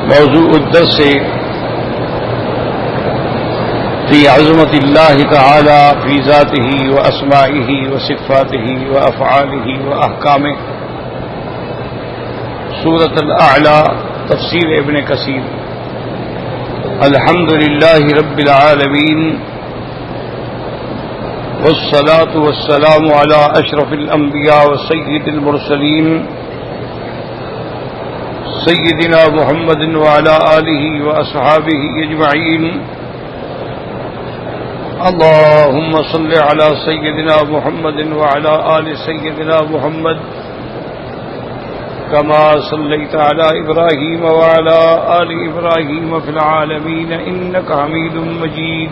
موضوع الدرس في عظمة الله تعالى في ذاته وأسمائه وصفاته وأفعاله وأحكامه، سورة الأعلى، تفسير ابن كثير۔ الحمد لله رب العالمين، والصلاة والسلام على أشرف الأنبياء وسيد المرسلين سيدنا محمد وعلى آله وأصحابه أجمعين۔ اللهم صل على سيدنا محمد وعلى آل سيدنا محمد كما صليت على إبراهيم وعلى آل إبراهيم في العالمين إنك حميد مجيد۔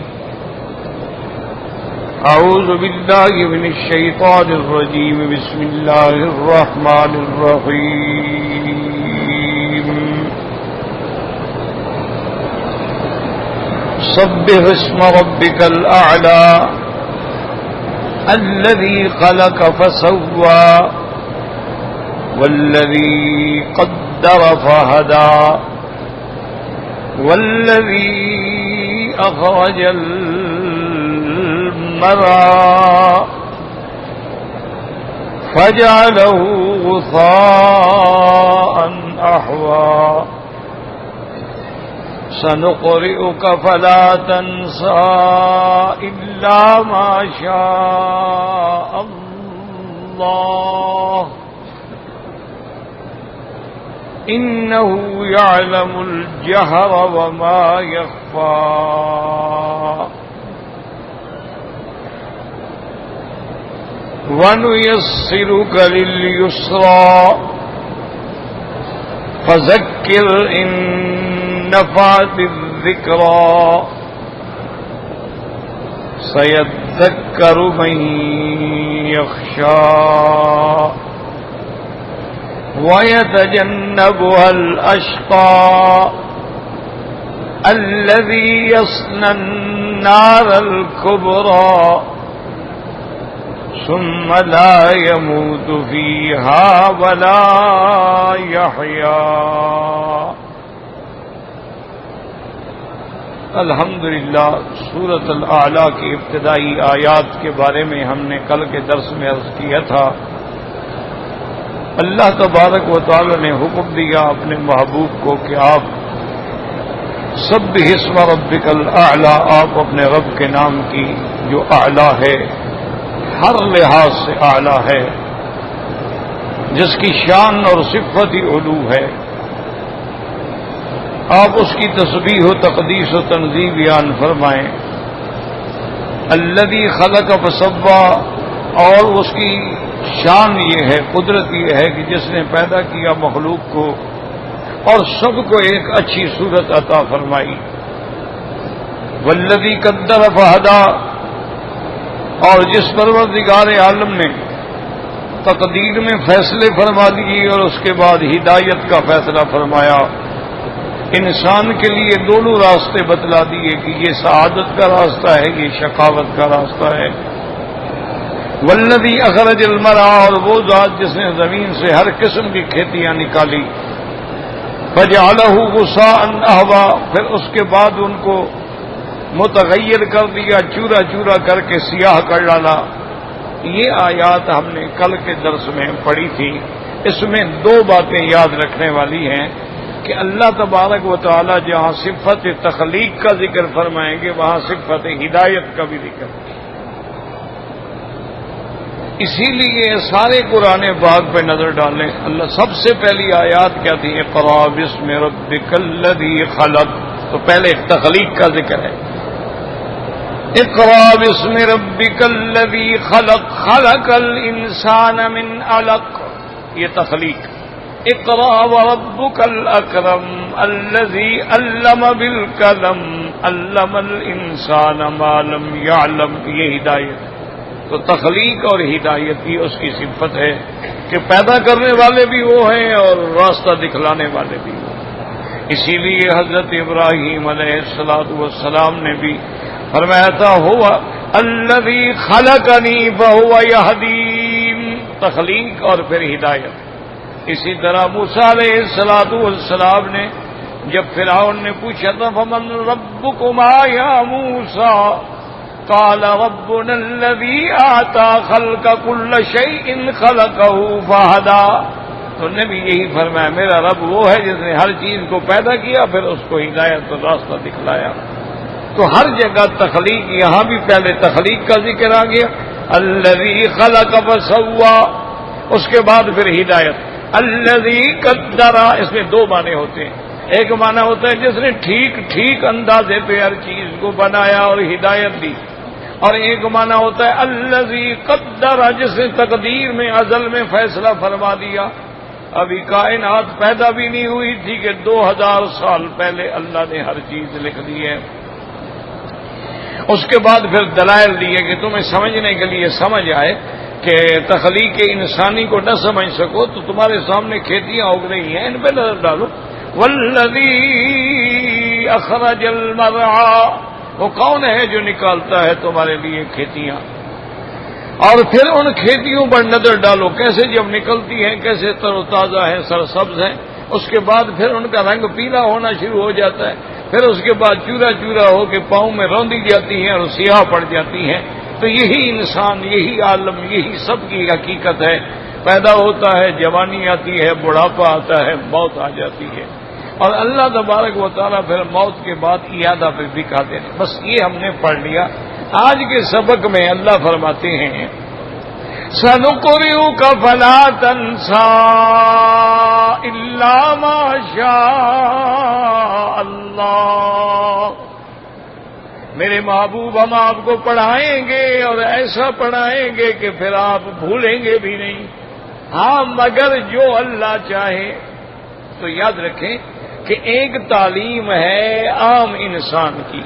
أعوذ بالله من الشيطان الرجيم، بسم الله الرحمن الرحيم۔ سبح اسم ربك الأعلى الذي خلق فسوى والذي قدر فهدى والذي أخرج المرعى فجعله غثاء أحوى سنقرئك فلا تنسى إلا ما شاء الله إنه يعلم الجهر وما يخفى وَنُيَسِّرُكَ لِلْيُسْرَى فَذَكِّرْ إِن نَّفَعَتِ الذِّكْرَى سَيَذَّكَّرُ مَن يَخْشَىٰ وَيَتَجَنَّبُهَا الْأَشْقَى الَّذِي يَصْلَى النَّارَ الْكُبْرَى ثم لا يموت فيها ولا يحيا۔ الحمدللہ، سورۃ الاعلیٰ کی ابتدائی آیات کے بارے میں ہم نے کل کے درس میں عرض کیا تھا۔ اللہ تبارک و تعالی نے حکم دیا اپنے محبوب کو کہ آپ سبح اسم ربک الاعلیٰ، آپ اپنے رب کے نام کی جو اعلیٰ ہے، ہر لحاظ سے اعلیٰ ہے، جس کی شان اور صفت ہی علو ہے، آپ اس کی تسبیح و تقدیس و تنزیہ بیان فرمائیں۔ الذی خلق فسوی، اور اس کی شان یہ ہے، قدرت یہ ہے کہ جس نے پیدا کیا مخلوق کو اور سب کو ایک اچھی صورت عطا فرمائی۔ والذی قدر فہدی، اور جس پروردگار عالم نے تقدیر میں فیصلے فرما دیے اور اس کے بعد ہدایت کا فیصلہ فرمایا، انسان کے لیے دونوں راستے بتلا دیے کہ یہ سعادت کا راستہ ہے، یہ شقاوت کا راستہ ہے۔ والذی اخرج المرعى، اور وہ ذات جس نے زمین سے ہر قسم کی کھیتیاں نکالی، فجعلہ غثاء احوى، پھر اس کے بعد ان کو متغیر کر دیا، چورا چورا کر کے سیاہ کر ڈالا۔ یہ آیات ہم نے کل کے درس میں پڑھی تھی۔ اس میں دو باتیں یاد رکھنے والی ہیں کہ اللہ تبارک و تعالی جہاں صفت تخلیق کا ذکر فرمائیں گے وہاں صفت ہدایت کا بھی ذکر۔ اسی لیے سارے قرآن پاک پہ نظر ڈالیں، اللہ سب سے پہلی آیات کیا تھی؟ اقرأ باسم ربک الذی خلق، تو پہلے تخلیق کا ذکر ہے۔ اقرأ باسم ربک الذی خلق، خلق الانسان من علق، یہ تخلیق۔ اقرأ وربک الاکرم الذی علم بالقلم علم الانسان ما لم یعلم، یہ ہدایت۔ تو تخلیق اور ہدایت ہی اس کی صفت ہے کہ پیدا کرنے والے بھی وہ ہیں اور راستہ دکھلانے والے بھی وہ۔ اسی لیے حضرت ابراہیم علیہ السلام نے بھی فرمایا تھا، ہوا الذی خلقنی فہو یہدین، تخلیق اور پھر ہدایت۔ اسی طرح موسیٰ علیہ السلام نے جب فرعون نے پوچھا تھا فمن ربکما یا موسیٰ قال ربنا الذی آتی خلق کل شیء خلقہ فہدی، تو نے بھی یہی فرمایا میرا رب وہ ہے جس نے ہر چیز کو پیدا کیا پھر اس کو ہدایت اور راستہ دکھلایا۔ تو ہر جگہ تخلیق، یہاں بھی پہلے تخلیق کا ذکر آ گیا، الذی خلق فسوی، اس کے بعد پھر ہدایت، الذی قدر، اس میں دو معنی ہوتے ہیں، ایک معنی ہوتا ہے جس نے ٹھیک اندازے پہ ہر چیز کو بنایا اور ہدایت دی، اور ایک معنی ہوتا ہے الذی قدر، جس نے تقدیر میں ازل میں فیصلہ فرما دیا، ابھی کائنات پیدا بھی نہیں ہوئی تھی کہ 2000 سال پہلے اللہ نے ہر چیز لکھ دی ہے۔ اس کے بعد پھر دلائل دیے کہ تمہیں سمجھنے کے لیے سمجھ آئے کہ تخلیق انسانی کو نہ سمجھ سکو تو تمہارے سامنے کھیتیاں اگ رہی ہیں، ان پہ نظر ڈالو، والذی اخرج المرعى، وہ کون ہے جو نکالتا ہے تمہارے لیے کھیتیاں، اور پھر ان کھیتیوں پر نظر ڈالو کیسے جب نکلتی ہیں کیسے تر و تازہ ہیں، سرسبز ہیں، اس کے بعد پھر ان کا رنگ پیلا ہونا شروع ہو جاتا ہے، پھر اس کے بعد چورا چورا ہو کے پاؤں میں روندی جاتی ہیں اور سیاہ پڑ جاتی ہیں۔ تو یہی انسان، یہی عالم، یہی سب کی حقیقت ہے، پیدا ہوتا ہے، جوانی آتی ہے، بڑھاپا آتا ہے، موت آ جاتی ہے، اور اللہ تبارک و تعالیٰ پھر موت کے بعد ایادہ پہ بھی کہتے ہیں۔ بس یہ ہم نے پڑھ لیا۔ آج کے سبق میں اللہ فرماتے ہیں سَنُقْرِئُكَ فَلَا تَنسَىٰ إِلَّا مَا شَاءَ اللَّهُ، میرے محبوب ہم آپ کو پڑھائیں گے اور ایسا پڑھائیں گے کہ پھر آپ بھولیں گے بھی نہیں، ہاں مگر جو اللہ چاہے۔ تو یاد رکھیں کہ ایک تعلیم ہے عام انسان کی،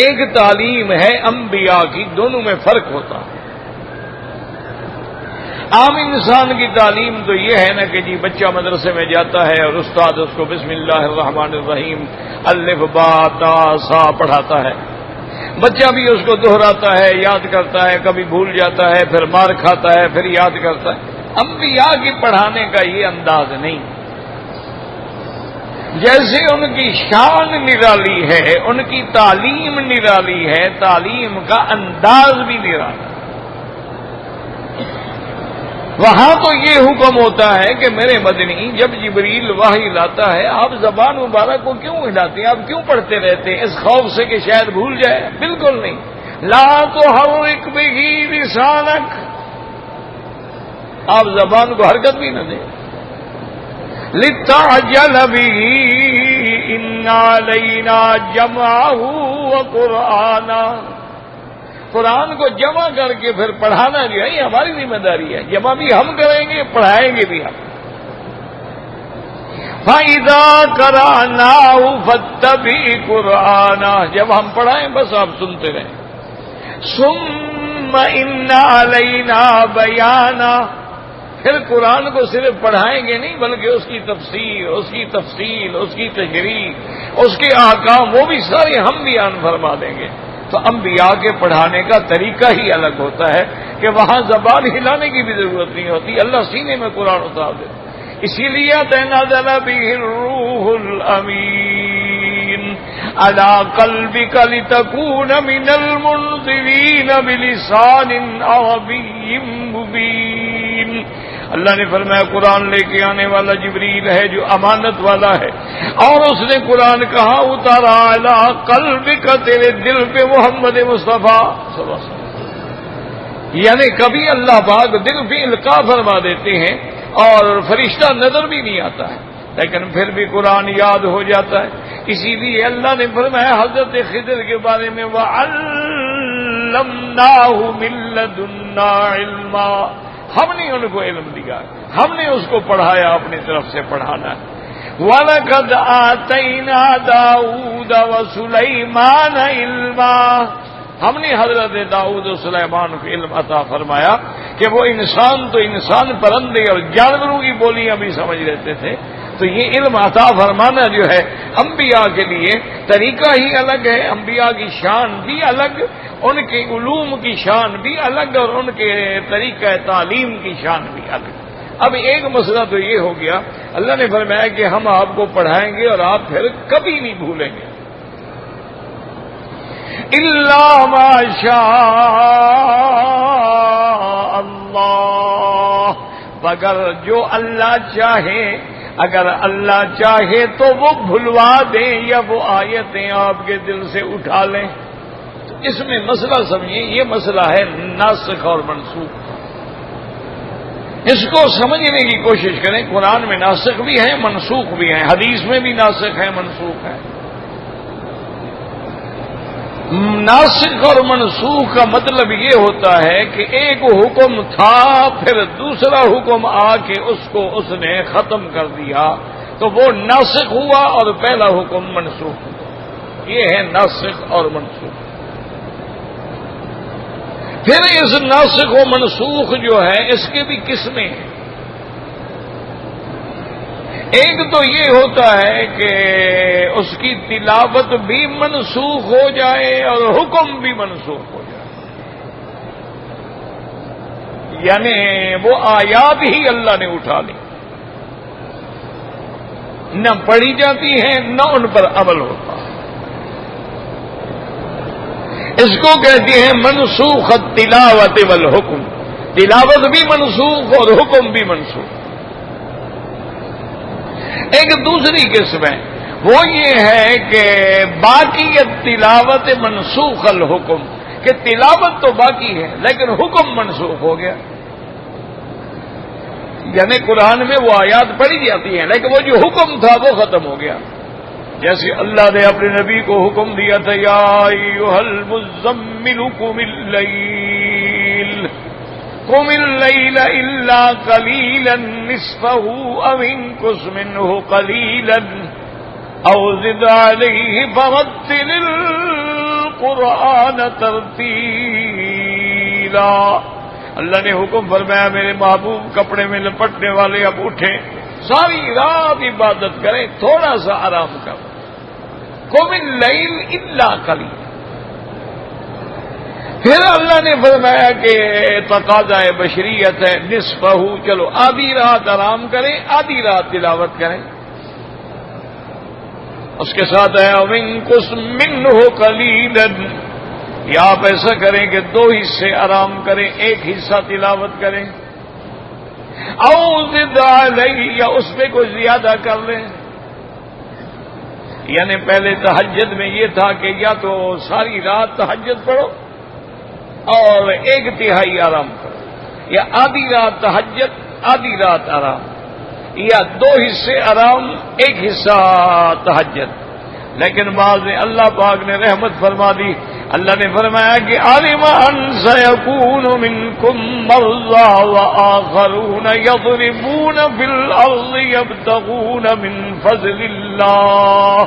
ایک تعلیم ہے انبیاء کی، دونوں میں فرق ہوتا ہے۔ عام انسان کی تعلیم تو یہ ہے نا کہ جی بچہ مدرسے میں جاتا ہے اور استاد اس کو بسم اللہ الرحمن الرحیم الف با تا سا پڑھاتا ہے، بچہ بھی اس کو دہراتا ہے، یاد کرتا ہے، کبھی بھول جاتا ہے، پھر مار کھاتا ہے، پھر یاد کرتا ہے۔ انبیاء کی پڑھانے کا یہ انداز نہیں، جیسے ان کی شان نرالی ہے، ان کی تعلیم نرالی ہے، تعلیم کا انداز بھی نرالا۔ وہاں تو یہ حکم ہوتا ہے کہ میرے مدنی جب جبریل وحی لاتا ہے آپ زبان مبارک کو کیوں ہلاتے ہیں، آپ کیوں پڑھتے رہتے ہیں؟ اس خوف سے کہ شاید بھول جائے؟ بالکل نہیں، لا تحرک بہ لسانک، آپ زبان کو حرکت بھی نہ دیں، لِتَعْجَلَ بِهِ إِنَّ عَلَيْنَا جَمْعَهُ وَقُرْآنَهُ، قرآن کو جمع کر کے پھر پڑھانا جو ہے یہ ہماری ذمہ داری ہے، جمع بھی ہم کریں گے، پڑھائیں گے بھی ہم۔ فَإِذَا قَرَأْنَاهُ فَاتَّبِعْ قُرْآنَهُ، جب ہم پڑھائیں بس آپ سنتے رہیں۔ ثُمَّ إِنَّ عَلَيْنَا بَيَانَهُ، پھر قرآن کو صرف پڑھائیں گے نہیں بلکہ اس کی تفسیر، اس کی تفصیل، اس کی تشریح، اس کے احکام وہ بھی سارے ہم بیان فرما دیں گے۔ تو انبیاء کے پڑھانے کا طریقہ ہی الگ ہوتا ہے کہ وہاں زبان ہلانے کی بھی ضرورت نہیں ہوتی، اللہ سینے میں قرآن اتار دیتا۔ اسی لیے تنزل بہ الروح الامین علی قلبک لتکون من المنذرین بلسان عربی مبین، اللہ نے فرمایا قرآن لے کے آنے والا جبریل ہے جو امانت والا ہے، اور اس نے قرآن کہا اتارا اعلی قلبک، تیرے دل پہ محمد مصطفیٰ صلی اللہ علیہ وسلم، یعنی کبھی اللہ پاک دل پہ القاء فرما دیتے ہیں اور فرشتہ نظر بھی نہیں آتا ہے لیکن پھر بھی قرآن یاد ہو جاتا ہے۔ اسی لیے اللہ نے فرمایا حضرت خضر کے بارے میں وَعَلَّمْنَاهُ مِن لَّدُنَّا عِلْمًا، ہم نے ان کو علم دیا، ہم نے اس کو پڑھایا، اپنی طرف سے پڑھانا ہے۔ وَلَقَدْ آتَيْنَا دَاوُودَ وَسُلَيْمَانَ عِلْمًا، ہم نے حضرت داؤد و سلیمان کو علم عطا فرمایا کہ وہ انسان تو انسان، پرندے اور جانوروں کی بولیاں بھی سمجھ لیتے تھے، تو یہ علم عطا فرمانا جو ہے انبیاء کے لیے طریقہ ہی الگ ہے، انبیاء کی شان بھی الگ، ان کے علوم کی شان بھی الگ، اور ان کے طریقہ تعلیم کی شان بھی الگ۔ اب ایک مسئلہ تو یہ ہو گیا، اللہ نے فرمایا کہ ہم آپ کو پڑھائیں گے اور آپ پھر کبھی نہیں بھولیں گے، الا ما شاء اللہ، مگر جو اللہ چاہے، اگر اللہ چاہے تو وہ بھلوا دیں یا وہ آیتیں آپ کے دل سے اٹھا لیں۔ تو اس میں مسئلہ سمجھیں، یہ مسئلہ ہے ناسخ اور منسوخ، اس کو سمجھنے کی کوشش کریں۔ قرآن میں ناسخ بھی ہیں منسوخ بھی ہیں، حدیث میں بھی ناسخ ہے منسوخ ہے۔ ناسخ اور منسوخ کا مطلب یہ ہوتا ہے کہ ایک حکم تھا، پھر دوسرا حکم آ کے اس نے ختم کر دیا، تو وہ ناسخ ہوا اور پہلا حکم منسوخ ہوا۔ یہ ہے ناسخ اور منسوخ۔ پھر اس ناسخ و منسوخ جو ہے اس کے بھی قسمیں ہیں۔ ایک تو یہ ہوتا ہے کہ اس کی تلاوت بھی منسوخ ہو جائے اور حکم بھی منسوخ ہو جائے، یعنی وہ آیات ہی اللہ نے اٹھا لی، نہ پڑھی جاتی ہیں نہ ان پر عمل ہوتا۔ اس کو کہتے ہیں منسوخ التلاوت والحکم، تلاوت بھی منسوخ اور حکم بھی منسوخ۔ ایک دوسری قسم ہے، وہ یہ ہے کہ باقی تلاوت منسوخ الحکم، کہ تلاوت تو باقی ہے لیکن حکم منسوخ ہو گیا، یعنی قرآن میں وہ آیات پڑھی جاتی ہیں لیکن وہ جو حکم تھا وہ ختم ہو گیا۔ جیسے اللہ نے اپنے نبی کو حکم دیا تھا، یا ایھا المزمل قم اللیل الا قلیلا نصفہ او انقص منہ قلیلا او زد علیہ فرتل القرآن ترتیلا۔ اللہ نے حکم فرمایا میرے محبوب کپڑے میں لپٹنے والے اب اٹھیں، ساری رات عبادت کریں، تھوڑا سا آرام کریں۔ قم اللیل الا قلیلا۔ پھر اللہ نے فرمایا کہ تقاضا بشریت ہے، نصفہ، چلو آدھی رات آرام کریں، آدھی رات تلاوت کریں۔ اس کے ساتھ ہے وَانْقُصْ مِنْهُ قَلِيلًا، یا آپ ایسا کریں کہ 2 حصے آرام کریں، 1 حصہ تلاوت کریں، اَوْ زِدْ عَلَيْهِ، یا اس میں کوئی زیادہ کر لیں۔ یعنی پہلے تہجد میں یہ تھا کہ یا تو ساری رات تہجد پڑھو اور 1/3 آرام کرو، یا آدھی رات تہجد آدھی رات آرام، یا 2 حصے آرام 1 حصہ تہجد۔ لیکن بعض نے اللہ پاک نے رحمت فرما دی، اللہ نے فرمایا کہ عَلِمَ أَن سَيَكُونُ مِنكُم مَّرْضَىٰ وَآخَرُونَ يَضْرِبُونَ فِي الْأَرْضِ يَبْتَغُونَ مِن فَضْلِ اللَّهِ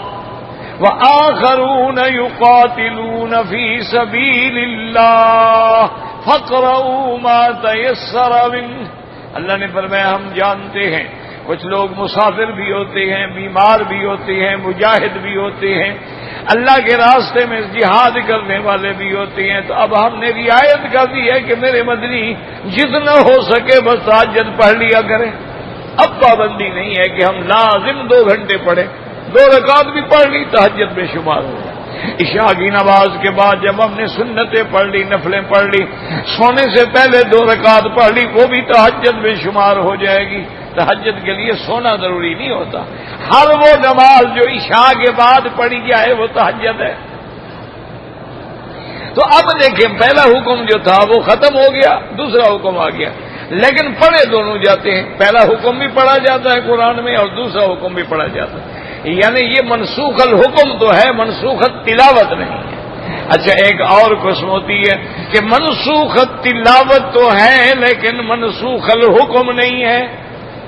وَآخَرُونَ يُقَاتِلُونَ فِي سَبِيلِ اللَّهِ فَاقْرَؤُوا مَا تَيَسَّرَ مِنْهُ۔ اللہ نے فرمایا ہم جانتے ہیں کچھ لوگ مسافر بھی ہوتے ہیں، بیمار بھی ہوتے ہیں، مجاہد بھی ہوتے ہیں، اللہ کے راستے میں جہاد کرنے والے بھی ہوتے ہیں، تو اب ہم نے رعایت کر دی ہے کہ میرے مدنی جتنا ہو سکے بس تہجد پڑھ لیا کریں۔ اب پابندی نہیں ہے کہ ہم لازم 2 گھنٹے پڑھیں، 2 رکعت بھی پڑھ لی تہجد میں شمار ہو جائے۔ عشاء کی نماز کے بعد جب ہم نے سنتیں پڑھ لی، نفلیں پڑھ لی، سونے سے پہلے 2 رکعت پڑھ لی، وہ بھی تہجد میں شمار ہو جائے گی۔ تہجد کے لیے سونا ضروری نہیں ہوتا، ہر وہ نماز جو عشاء کے بعد پڑھی جائے وہ تہجد ہے۔ تو اب دیکھیں پہلا حکم جو تھا وہ ختم ہو گیا، دوسرا حکم آ گیا، لیکن پڑھے دونوں جاتے ہیں، پہلا حکم بھی پڑھا جاتا ہے قرآن میں اور دوسرا حکم بھی پڑھا جاتا ہے، یعنی یہ منسوخ الحکم تو ہے، منسوخ تلاوت نہیں ہے۔ اچھا ایک اور قسم ہوتی ہے کہ منسوخ تلاوت تو ہے لیکن منسوخ الحکم نہیں ہے،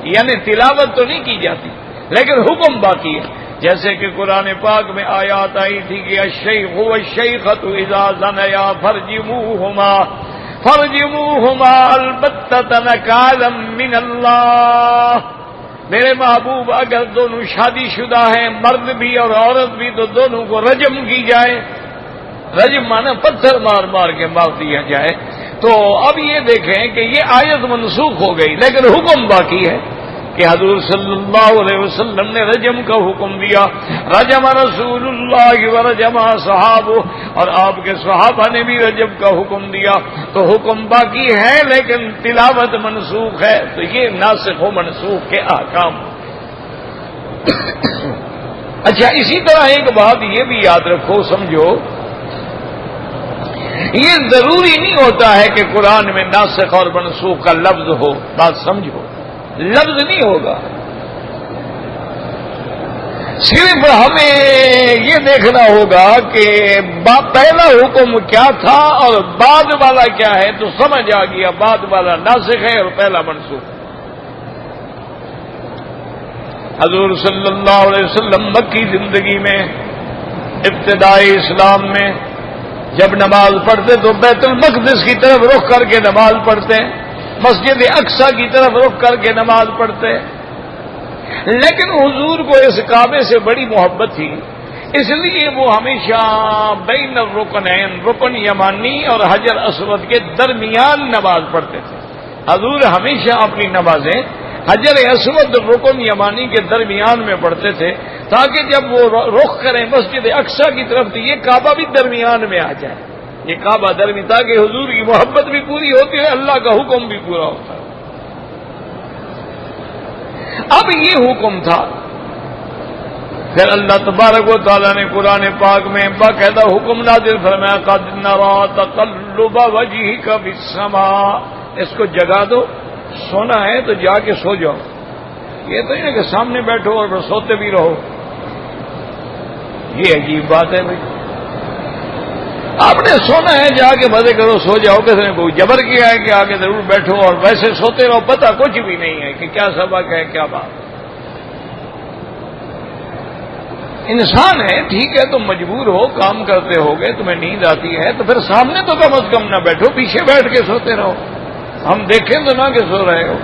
یعنی تلاوت تو نہیں کی جاتی لیکن حکم باقی ہے۔ جیسے کہ قرآن پاک میں آیات آئی تھی کہ الشیخ والشیخۃ اذا زنیا فرجموہما البتۃ نکالا من اللہ، میرے محبوب اگر دونوں شادی شدہ ہیں، مرد بھی اور عورت بھی، تو دونوں کو رجم کی جائے. رجم مانا پتھر مار مار کے مار دیا جائے. تو اب یہ دیکھیں کہ یہ آیت منسوخ ہو گئی، لیکن حکم باقی ہے کہ حضور صلی اللہ علیہ وسلم نے رجم کا حکم دیا. رجم رسول اللہ ورجم صحابہ، اور آپ کے صحابہ نے بھی رجم کا حکم دیا. تو حکم باقی ہے لیکن تلاوت منسوخ ہے. تو یہ ناسخ و منسوخ کے احکام. اچھا، اسی طرح ایک بات یہ بھی یاد رکھو، سمجھو، یہ ضروری نہیں ہوتا ہے کہ قرآن میں ناسخ اور منسوخ کا لفظ ہو. بات سمجھو، لفظ نہیں ہوگا. صرف ہمیں یہ دیکھنا ہوگا کہ پہلا حکم کیا تھا اور بعد والا کیا ہے، تو سمجھ آ گیا بعد والا ناسخ ہے اور پہلا منسوخ. حضور صلی اللہ علیہ وسلم مکی زندگی میں، ابتدائی اسلام میں، جب نماز پڑھتے تو بیت المقدس کی طرف رخ کر کے نماز پڑھتے، مسجد اقصی کی طرف رخ کر کے نماز پڑھتے. لیکن حضور کو اس کعبے سے بڑی محبت تھی، اس لیے وہ ہمیشہ بین الرکنین، رکن یمانی اور حجر اسود کے درمیان نماز پڑھتے تھے. حضور ہمیشہ اپنی نمازیں حجر اسود رکن یمانی کے درمیان میں پڑھتے تھے، تاکہ جب وہ رخ کریں مسجد اقصی کی طرف تو یہ کعبہ بھی درمیان میں آ جائے. یہ کعبہ درمیان، تاکہ حضور کی محبت بھی پوری ہوتی ہے، اللہ کا حکم بھی پورا ہوتا ہے. اب یہ حکم تھا. پھر اللہ تبارک و تعالیٰ نے قرآن پاک میں باقاعدہ حکم نازل فرمایا، قد نرى تقلب وجهك في السماء. اس کو جگا دو، سونا ہے تو جا کے سو جاؤ. یہ تو نہیں کہ سامنے بیٹھو اور سوتے بھی رہو. یہ عجیب بات ہے بھائی. آپ نے سونا ہے، جا کے مزے کرو، سو جاؤ. کسی نے کوئی جبر کیا ہے کہ آگے ضرور بیٹھو اور ویسے سوتے رہو؟ پتہ کچھ بھی نہیں ہے کہ کیا سبق ہے، کیا بات. انسان ہے، ٹھیک ہے، تم مجبور ہو، کام کرتے ہوگے، تمہیں نیند آتی ہے، تو پھر سامنے تو کم از کم نہ بیٹھو، پیچھے بیٹھ کے سوتے رہو. ہم دیکھیں تو نہ کہ سو رہے ہو.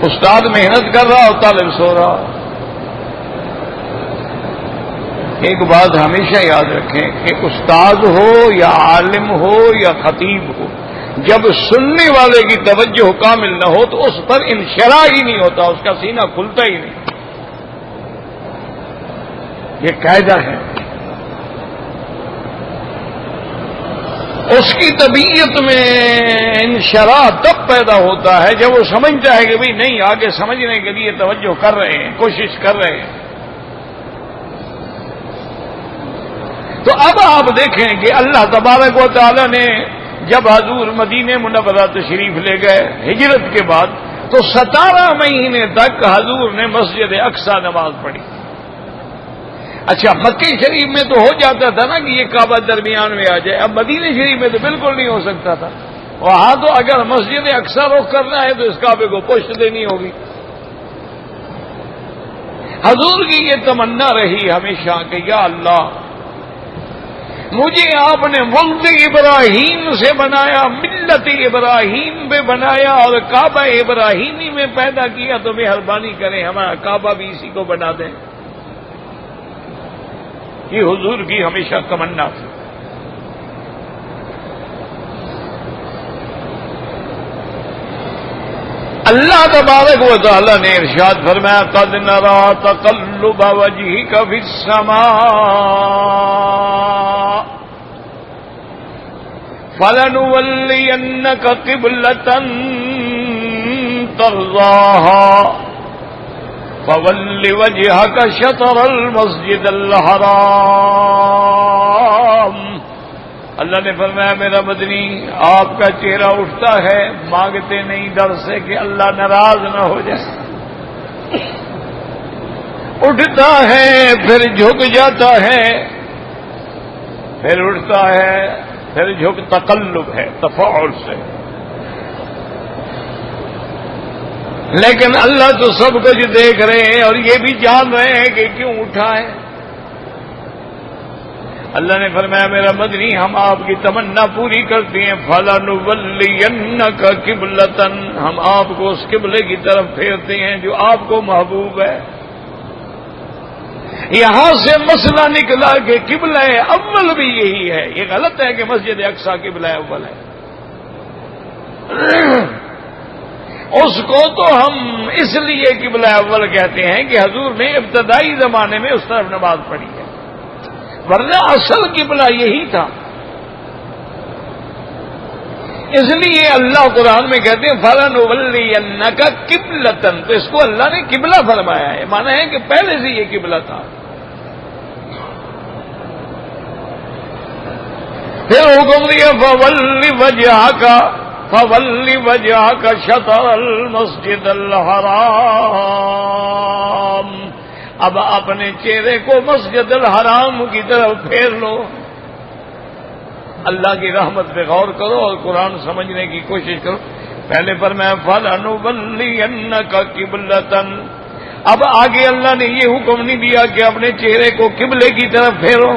استاد محنت کر رہا اور طالب سو رہا. ایک بات ہمیشہ یاد رکھیں کہ استاد ہو یا عالم ہو یا خطیب ہو، جب سننے والے کی توجہ کامل نہ ہو تو اس پر انشراح ہی نہیں ہوتا، اس کا سینہ کھلتا ہی نہیں. یہ قاعدہ ہے. اس کی طبیعت میں انشراح تب پیدا ہوتا ہے جب وہ سمجھتا ہے کہ بھئی نہیں، آگے سمجھنے کے لیے توجہ کر رہے ہیں، کوشش کر رہے ہیں. تو اب آپ دیکھیں کہ اللہ تبارک و تعالی نے جب حضور مدینہ منورہ تشریف لے گئے ہجرت کے بعد، تو 17 مہینے تک حضور نے مسجد اقصی نماز پڑھی. اچھا، مکہ شریف میں تو ہو جاتا تھا نا کہ یہ کعبہ درمیان میں آ جائے. اب مدینہ شریف میں تو بالکل نہیں ہو سکتا تھا. وہاں تو اگر مسجد اقصی رخ کرنا ہے تو اس کعبے کو پشت دینی ہوگی. حضور کی یہ تمنا رہی ہمیشہ کہ یا اللہ، مجھے آپ نے ملت ابراہیم سے بنایا، ملت ابراہیم پہ بنایا اور کعبہ ابراہیمی میں پیدا کیا، تو مہربانی کریں ہمارا کعبہ بھی اسی کو بنا دیں. یہ حضور کی ہمیشہ تمنا تھی. اللہ تبارک و تعالی نے ارشاد فرمایا، قد نرى تقلب وجهك في السماء فلنولينك قبلة ترضاها فول وجهك شطر المسجد الحرام. اللہ نے فرمایا میرا مدنی، آپ کا چہرہ اٹھتا ہے، مانگتے نہیں ڈر سے کہ اللہ ناراض نہ ہو جائے. اٹھتا ہے پھر جھک جاتا ہے، پھر اٹھتا ہے پھر جھک. تقلب ہے تفاعل سے. لیکن اللہ تو سب کچھ دیکھ رہے ہیں اور یہ بھی جان رہے ہیں کہ کیوں اٹھا ہے. اللہ نے فرمایا میرا مدنی ہم آپ کی تمنا پوری کرتے ہیں، فَلَنُوَلِّيَنَّكَ قِبْلَةً، ہم آپ کو اس قبلے کی طرف پھیرتے ہیں جو آپ کو محبوب ہے۔ یہاں سے مسئلہ نکلا کہ قبلہ اول بھی یہی ہے۔ یہ غلط ہے کہ مسجد اقصی قبلہ اول ہے، اس کو تو ہم اس لیے قبلہ اول کہتے ہیں کہ حضور نے ابتدائی زمانے میں اس طرف نماز پڑھی ہے، ورنہ اصل قبلہ یہی تھا۔ اس لیے اللہ قرآن میں کہتے ہیں فَلَنُوَلِّيَنَّكَ قِبْلَةً، تو اس کو اللہ نے قبلہ فرمایا ہے، مانا ہے کہ پہلے سے یہ قبلہ تھا۔ پھر حکم دیا فَوَلِّ وَجْهَكَ شَطْرَ الْمَسْجِدِ الْحَرَامِ، اب اپنے چہرے کو مسجد الحرام کی طرف پھیر لو۔ اللہ کی رحمت پہ غور کرو اور قرآن سمجھنے کی کوشش کرو۔ پہلے پر میں فَلَنُوَلِّيَنَّكَ قِبْلَةً، اب آگے اللہ نے یہ حکم نہیں دیا کہ اپنے چہرے کو قبلے کی طرف پھیرو،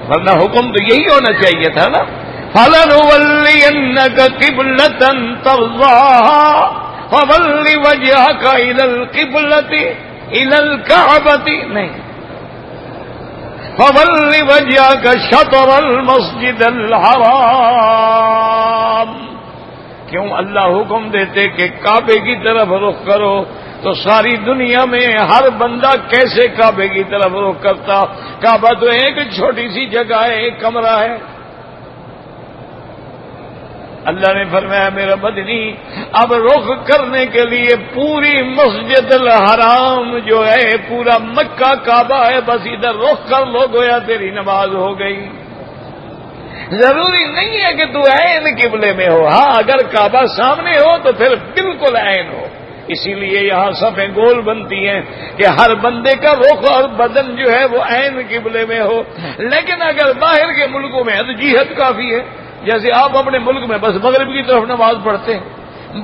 ورنہ حکم تو یہی ہونا چاہیے تھا نا، فَلَنُوَلِّيَنَّكَ قِبْلَةً تَرْضَاهَا فَوَلِّ وَجْهَكَ إِلَى الْقِبْلَةِ إِلَى الْكَعْبَةِ، نہیں، فَوَلِّ وَجْهَكَ شَطْرَ الْمَسْجِدِ الْحَرَامِ۔ کیوں اللہ حکم دیتے کہ کعبے کی طرف رخ کرو، تو ساری دنیا میں ہر بندہ کیسے کعبے کی طرف رخ کرتا؟ کعبہ تو ایک چھوٹی سی جگہ ہے، ایک کمرہ ہے۔ اللہ نے فرمایا میرا مدنی اب رخ کرنے کے لیے پوری مسجد الحرام جو ہے، پورا مکہ کعبہ ہے، بس ادھر رخ کر لو، گویا تیری نماز ہو گئی۔ ضروری نہیں ہے کہ تو عین قبلے میں ہو، ہاں اگر کعبہ سامنے ہو تو پھر بالکل عین ہو، اسی لیے یہاں صفیں گول بنتی ہیں کہ ہر بندے کا رخ اور بدن جو ہے وہ عین قبلے میں ہو۔ لیکن اگر باہر کے ملکوں میں ہے تو جہت کافی ہے، جیسے آپ اپنے ملک میں بس مغرب کی طرف نماز پڑھتے ہیں،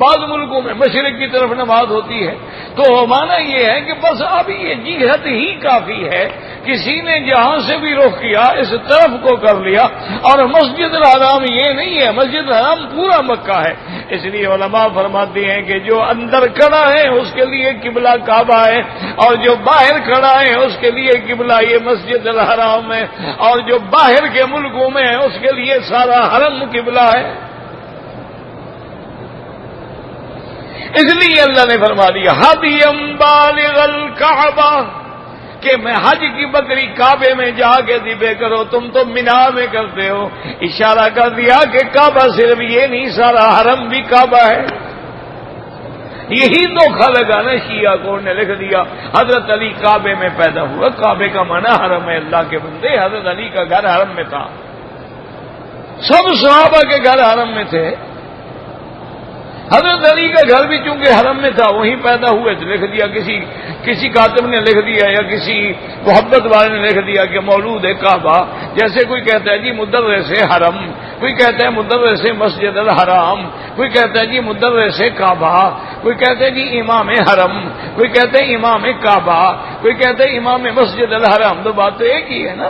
بعض ملکوں میں مشرق کی طرف نماز ہوتی ہے، تو معنی یہ ہے کہ بس اب یہ جہت ہی کافی ہے، کسی نے جہاں سے بھی رخ کیا اس طرف کو کر لیا۔ اور مسجد الحرام یہ نہیں ہے، مسجد الحرام پورا مکہ ہے، اس لیے علماء فرماتے ہیں کہ جو اندر کھڑا ہے اس کے لیے قبلہ کعبہ ہے، اور جو باہر کھڑا ہے اس کے لیے قبلہ یہ مسجد الحرام ہے، اور جو باہر کے ملکوں میں ہے اس کے لیے سارا حرم قبلہ ہے۔ اس لیے اللہ نے فرما دیا ہدیم بالغ الکعبہ، کہ میں حج کی بکری کعبے میں جا کے ذبح کرو، تم تو مینا میں کرتے ہو۔ اشارہ کر دیا کہ کعبہ صرف یہ نہیں، سارا حرم بھی کعبہ ہے۔ یہی دھوکھا لگانا شیعہ کو نے لکھ دیا حضرت علی کعبے میں پیدا ہوا، کعبے کا معنی حرم ہے، اللہ کے بندے حضرت علی کا گھر حرم میں تھا، سب صحابہ کے گھر حرم میں تھے، حضرت علی کا گھر بھی چونکہ حرم میں تھا وہیں پیدا ہوئے، تو لکھ دیا کسی کاتب نے لکھ دیا یا کسی محبت والے نے لکھ دیا کہ مولود کعبہ۔ جیسے کوئی کہتا ہے جی مدرس حرم، کوئی کہتا ہے مدرس مسجد الحرام، کوئی کہتا ہے جی مدرس کعبہ، کوئی کہتا ہے جی امام حرم، کوئی کہتا ہے امام کعبہ، کوئی کہتا ہے امام مسجد الحرام، تو بات تو ایک ہی ہے نا۔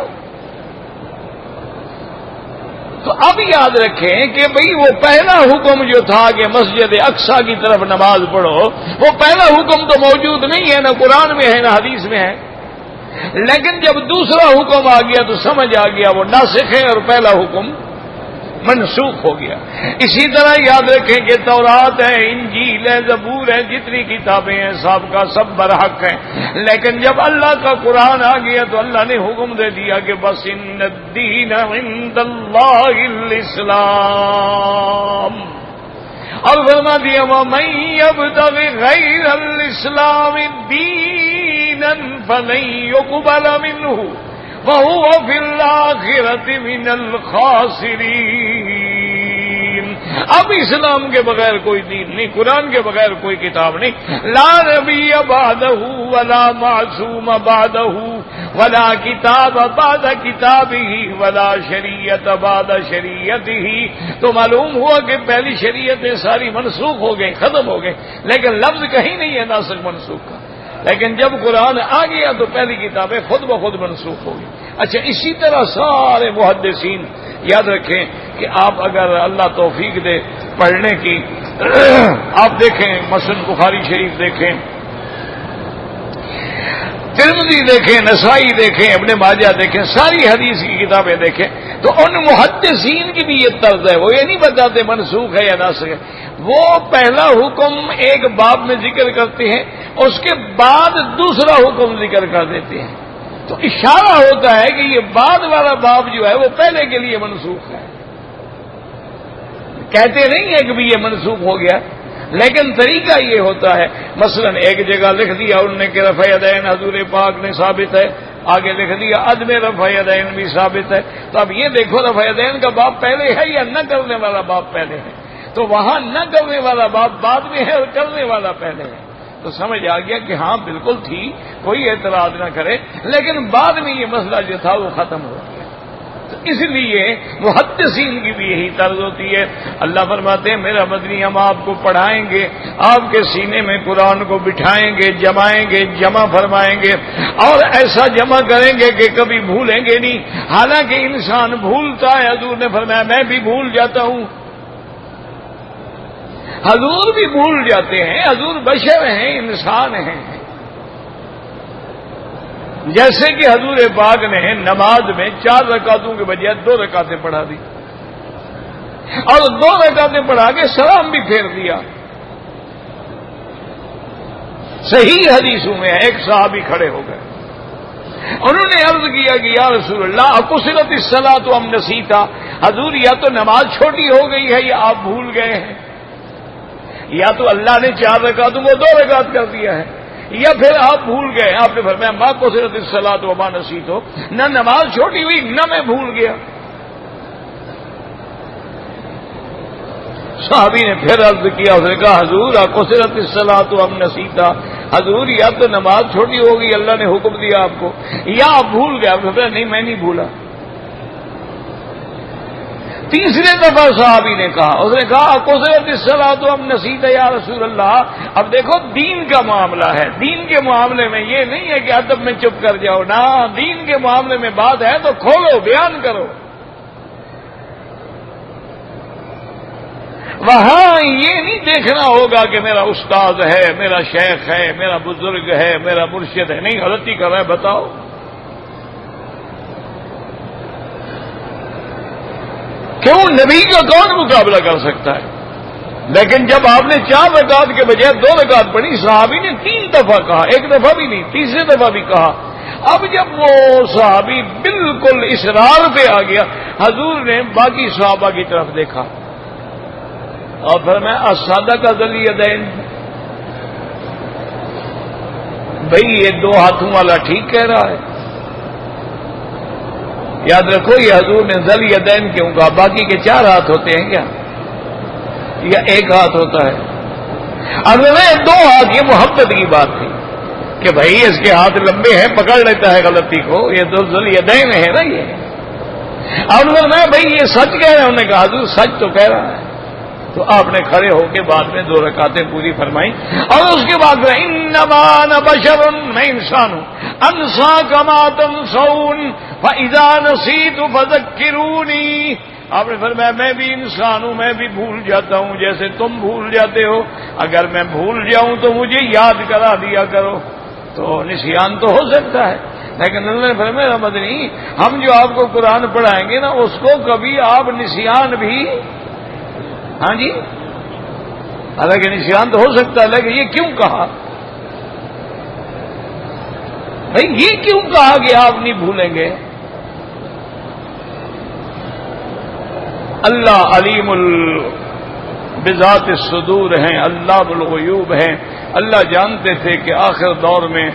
تو اب یاد رکھیں کہ بھئی وہ پہلا حکم جو تھا کہ مسجد اقصی کی طرف نماز پڑھو، وہ پہلا حکم تو موجود نہیں ہے، نہ قرآن میں ہے نہ حدیث میں ہے، لیکن جب دوسرا حکم آ گیا تو سمجھ آ گیا وہ ناسخ ہے اور پہلا حکم منسوخ ہو گیا۔ اسی طرح یاد رکھیں کہ تورات ہے، انجیل ہے، زبور ہے، جتنی کتابیں ہیں سب کا سب برحق ہیں، لیکن جب اللہ کا قرآن آ گیا تو اللہ نے حکم دے دیا کہ بس ان الدین عند اللہ الاسلام، اور فرما دیا وَمَن يَبْتَغِ غَيْرَ الْإِسْلَامِ دِينًا فَلَن يُقْبَلَ مِنْهُ وَهُوَ فِي الْآخِرَةِ مِنَ الْخَاسِرِينَ۔ اب اسلام کے بغیر کوئی دین نہیں، قرآن کے بغیر کوئی کتاب نہیں، لا نبی بعدہ ولا معصوم بعدہ ولا کتاب بعد کتابہ ولا شریعت بعد شریعتہ۔ تو معلوم ہوا کہ پہلی شریعتیں ساری منسوخ ہو گئی، ختم ہو گئی، لیکن لفظ کہیں نہیں ہے ناسخ منسوخ کا۔ لیکن جب قرآن آ گیا تو پہلی کتابیں خود بخود منسوخ ہو گئی۔ اچھا، اسی طرح سارے محدثین یاد رکھیں کہ آپ اگر اللہ توفیق دے پڑھنے کی، آپ دیکھیں مثلا بخاری شریف دیکھیں، ترمذی دیکھیں، نسائی دیکھیں، ابن ماجہ دیکھیں، ساری حدیث کی کتابیں دیکھیں، تو ان محدثین کی بھی یہ طرز ہے، وہ یہ نہیں بتاتے منسوخ ہے یا ناسخ ہے، وہ پہلا حکم ایک باب میں ذکر کرتے ہیں، اس کے بعد دوسرا حکم ذکر کر دیتے ہیں، تو اشارہ ہوتا ہے کہ یہ بعد والا باب جو ہے وہ پہلے کے لیے منسوخ ہے، کہتے نہیں ہے کہ بھی یہ منسوخ ہو گیا، لیکن طریقہ یہ ہوتا ہے، مثلا ایک جگہ لکھ دیا انہوں نے کہ رفع یدین حضور پاک نے ثابت ہے، آگے لکھ دیا عدم رفع یدین بھی ثابت ہے، تو اب یہ دیکھو رفع یدین کا باب پہلے ہے یا نہ کرنے والا باب پہلے ہے، تو وہاں نہ کرنے والا باب بعد میں ہے اور کرنے والا پہلے ہے، تو سمجھ آ گیا کہ ہاں بالکل تھی، کوئی اعتراض نہ کرے، لیکن بعد میں یہ مسئلہ جو تھا وہ ختم ہو گیا، تو اس لیے محدثین کی بھی یہی طرز ہوتی ہے۔ اللہ فرماتے ہیں میرا مدنی ہم آپ کو پڑھائیں گے، آپ کے سینے میں قرآن کو بٹھائیں گے، جمائیں گے، جمع فرمائیں گے، اور ایسا جمع کریں گے کہ کبھی بھولیں گے نہیں، حالانکہ انسان بھولتا ہے، حضور نے فرمایا میں بھی بھول جاتا ہوں، حضور بھی بھول جاتے ہیں، حضور بشر ہیں، انسان ہیں، جیسے کہ حضور پاک نے نماز میں 4 رکعتوں کے بجائے 2 رکعتیں پڑھا دی، اور 2 رکعتیں پڑھا کے سلام بھی پھیر دیا، صحیح حدیثوں میں ایک صحابی کھڑے ہو گئے، انہوں نے عرض کیا کہ یا رسول اللہ اقصرت الصلاۃ ام نسیتا، حضور یا تو نماز چھوٹی ہو گئی ہے یا آپ بھول گئے ہیں، یا تو اللہ نے 4 رکعتوں کو 2 رکعت کر دیا ہے، یا پھر آپ بھول گئے، آپ نے فرمایا ما قصرت الصلاۃ وما نسیت، نہ نماز چھوٹی ہوئی نہ میں بھول گیا۔ صحابی نے پھر عرض کیا، اس نے کہا حضور قصرت الصلاۃ وما نسیت، حضور یا تو نماز چھوٹی ہو گئی اللہ نے حکم دیا آپ کو، یا آپ بھول گئے، آپ نے فرمایا نہیں میں نہیں بھولا۔ تیسرے دفعہ صحابی نے کہا، اس نے کہا قصرت الصلاۃ وما نسیت یا رسول اللہ، اب دیکھو دین کا معاملہ ہے، دین کے معاملے میں یہ نہیں ہے کہ ادب میں چپ کر جاؤ، نہ دین کے معاملے میں بات ہے تو کھولو، بیان کرو۔ وہاں یہ نہیں دیکھنا ہوگا کہ میرا استاد ہے، میرا شیخ ہے، میرا بزرگ ہے، میرا مرشد ہے، نہیں غلطی کر رہا ہے بتاؤ۔ کیوں؟ نبی کا کون مقابلہ کر سکتا ہے؟ لیکن جب آپ نے 4 رکعت کے بجائے 2 رکعت پڑھی، صحابی نے 3 دفعہ کہا، 1 دفعہ بھی نہیں، تیسرے دفعہ بھی کہا۔ اب جب وہ صحابی بالکل اصرار پہ آ گیا، حضور نے باقی صحابہ کی طرف دیکھا اور فرمایا الصادق ذل یدین، بھئی یہ 2 ہاتھوں والا ٹھیک کہہ رہا ہے، یاد رکھو یہ حضور نے ذل یدین کیوں کہا، باقی کے 4 ہاتھ ہوتے ہیں کیا یا 1 ہاتھ ہوتا ہے؟ اب 2 ہاتھ، یہ محبت کی بات تھی کہ بھائی اس کے ہاتھ لمبے ہیں، پکڑ لیتا ہے غلطی کو، یہ تو ذل یدین ہے نا یہ۔ اب میں بھائی یہ سچ کہہ رہے ہیں، انہوں نے کہا حضور سچ تو کہہ رہا ہے، تو آپ نے کھڑے ہو کے بعد میں 2 رکعتیں پوری فرمائی، اور اس کے بعد میں انما انا بشر، میں انسان ہوں، انسا کما تنسون فاذا نسیت فذکرونی، آپ نے فرمایا میں بھی انسان ہوں، میں بھی بھول جاتا ہوں جیسے تم بھول جاتے ہو، اگر میں بھول جاؤں تو مجھے یاد کرا دیا کرو، تو نسیان تو ہو سکتا ہے، لیکن اللہ نے فرمایا مدنی ہم جو آپ کو قرآن پڑھائیں گے نا اس کو کبھی آپ نسیان بھی، ہاں جی، حالانکہ نسیان تو ہو سکتا ہے، لیکن یہ کیوں کہا بھائی، یہ کیوں کہا کہ آپ نہیں بھولیں گے؟ اللہ علیم بذات الصدور ہیں، اللہ بالغیوب ہیں، اللہ جانتے تھے کہ آخر دور میں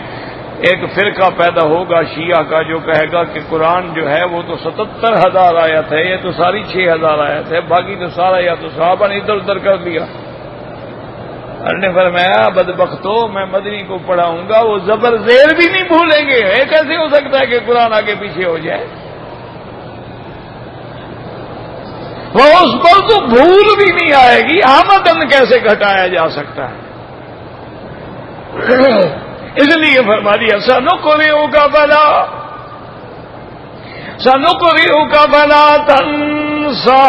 ایک فرقہ پیدا ہوگا شیعہ کا جو کہے گا کہ قرآن جو ہے وہ تو 77,000 آیت ہے، یہ تو ساری 6,000 آیت ہے، باقی تو سارا یا تو صحابہ نے ادھر ادھر کر دیا۔ اللہ نے فرمایا بدبختو میں مدنی کو پڑھاؤں گا، وہ زبر زیر بھی نہیں بھولیں گے، کیسے ہو سکتا ہے کہ قرآن آگے پیچھے ہو جائے؟ وہ اس پر تو بھول بھی نہیں آئے گی، آمدن کیسے گھٹایا جا سکتا ہے؟ اس لیے فرما دیا سنقرئک فلا، سنقرئک فلا تنسى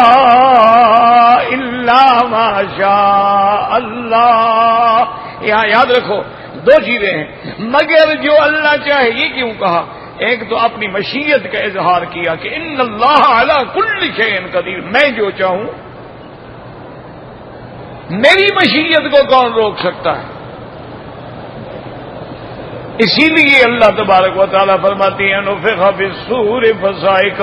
الا ما شاء اللہ. یہاں یاد رکھو دو چیزیں ہیں، مگر جو اللہ چاہے. یہ کیوں کہا؟ ایک تو اپنی مشیت کا اظہار کیا کہ ان اللہ علی کل شیء قدیر، میں جو چاہوں، میری مشیت کو کون روک سکتا ہے؟ اسی لیے اللہ تبارک و تعالیٰ فرماتے ہیں نفخ فی الصور فصعق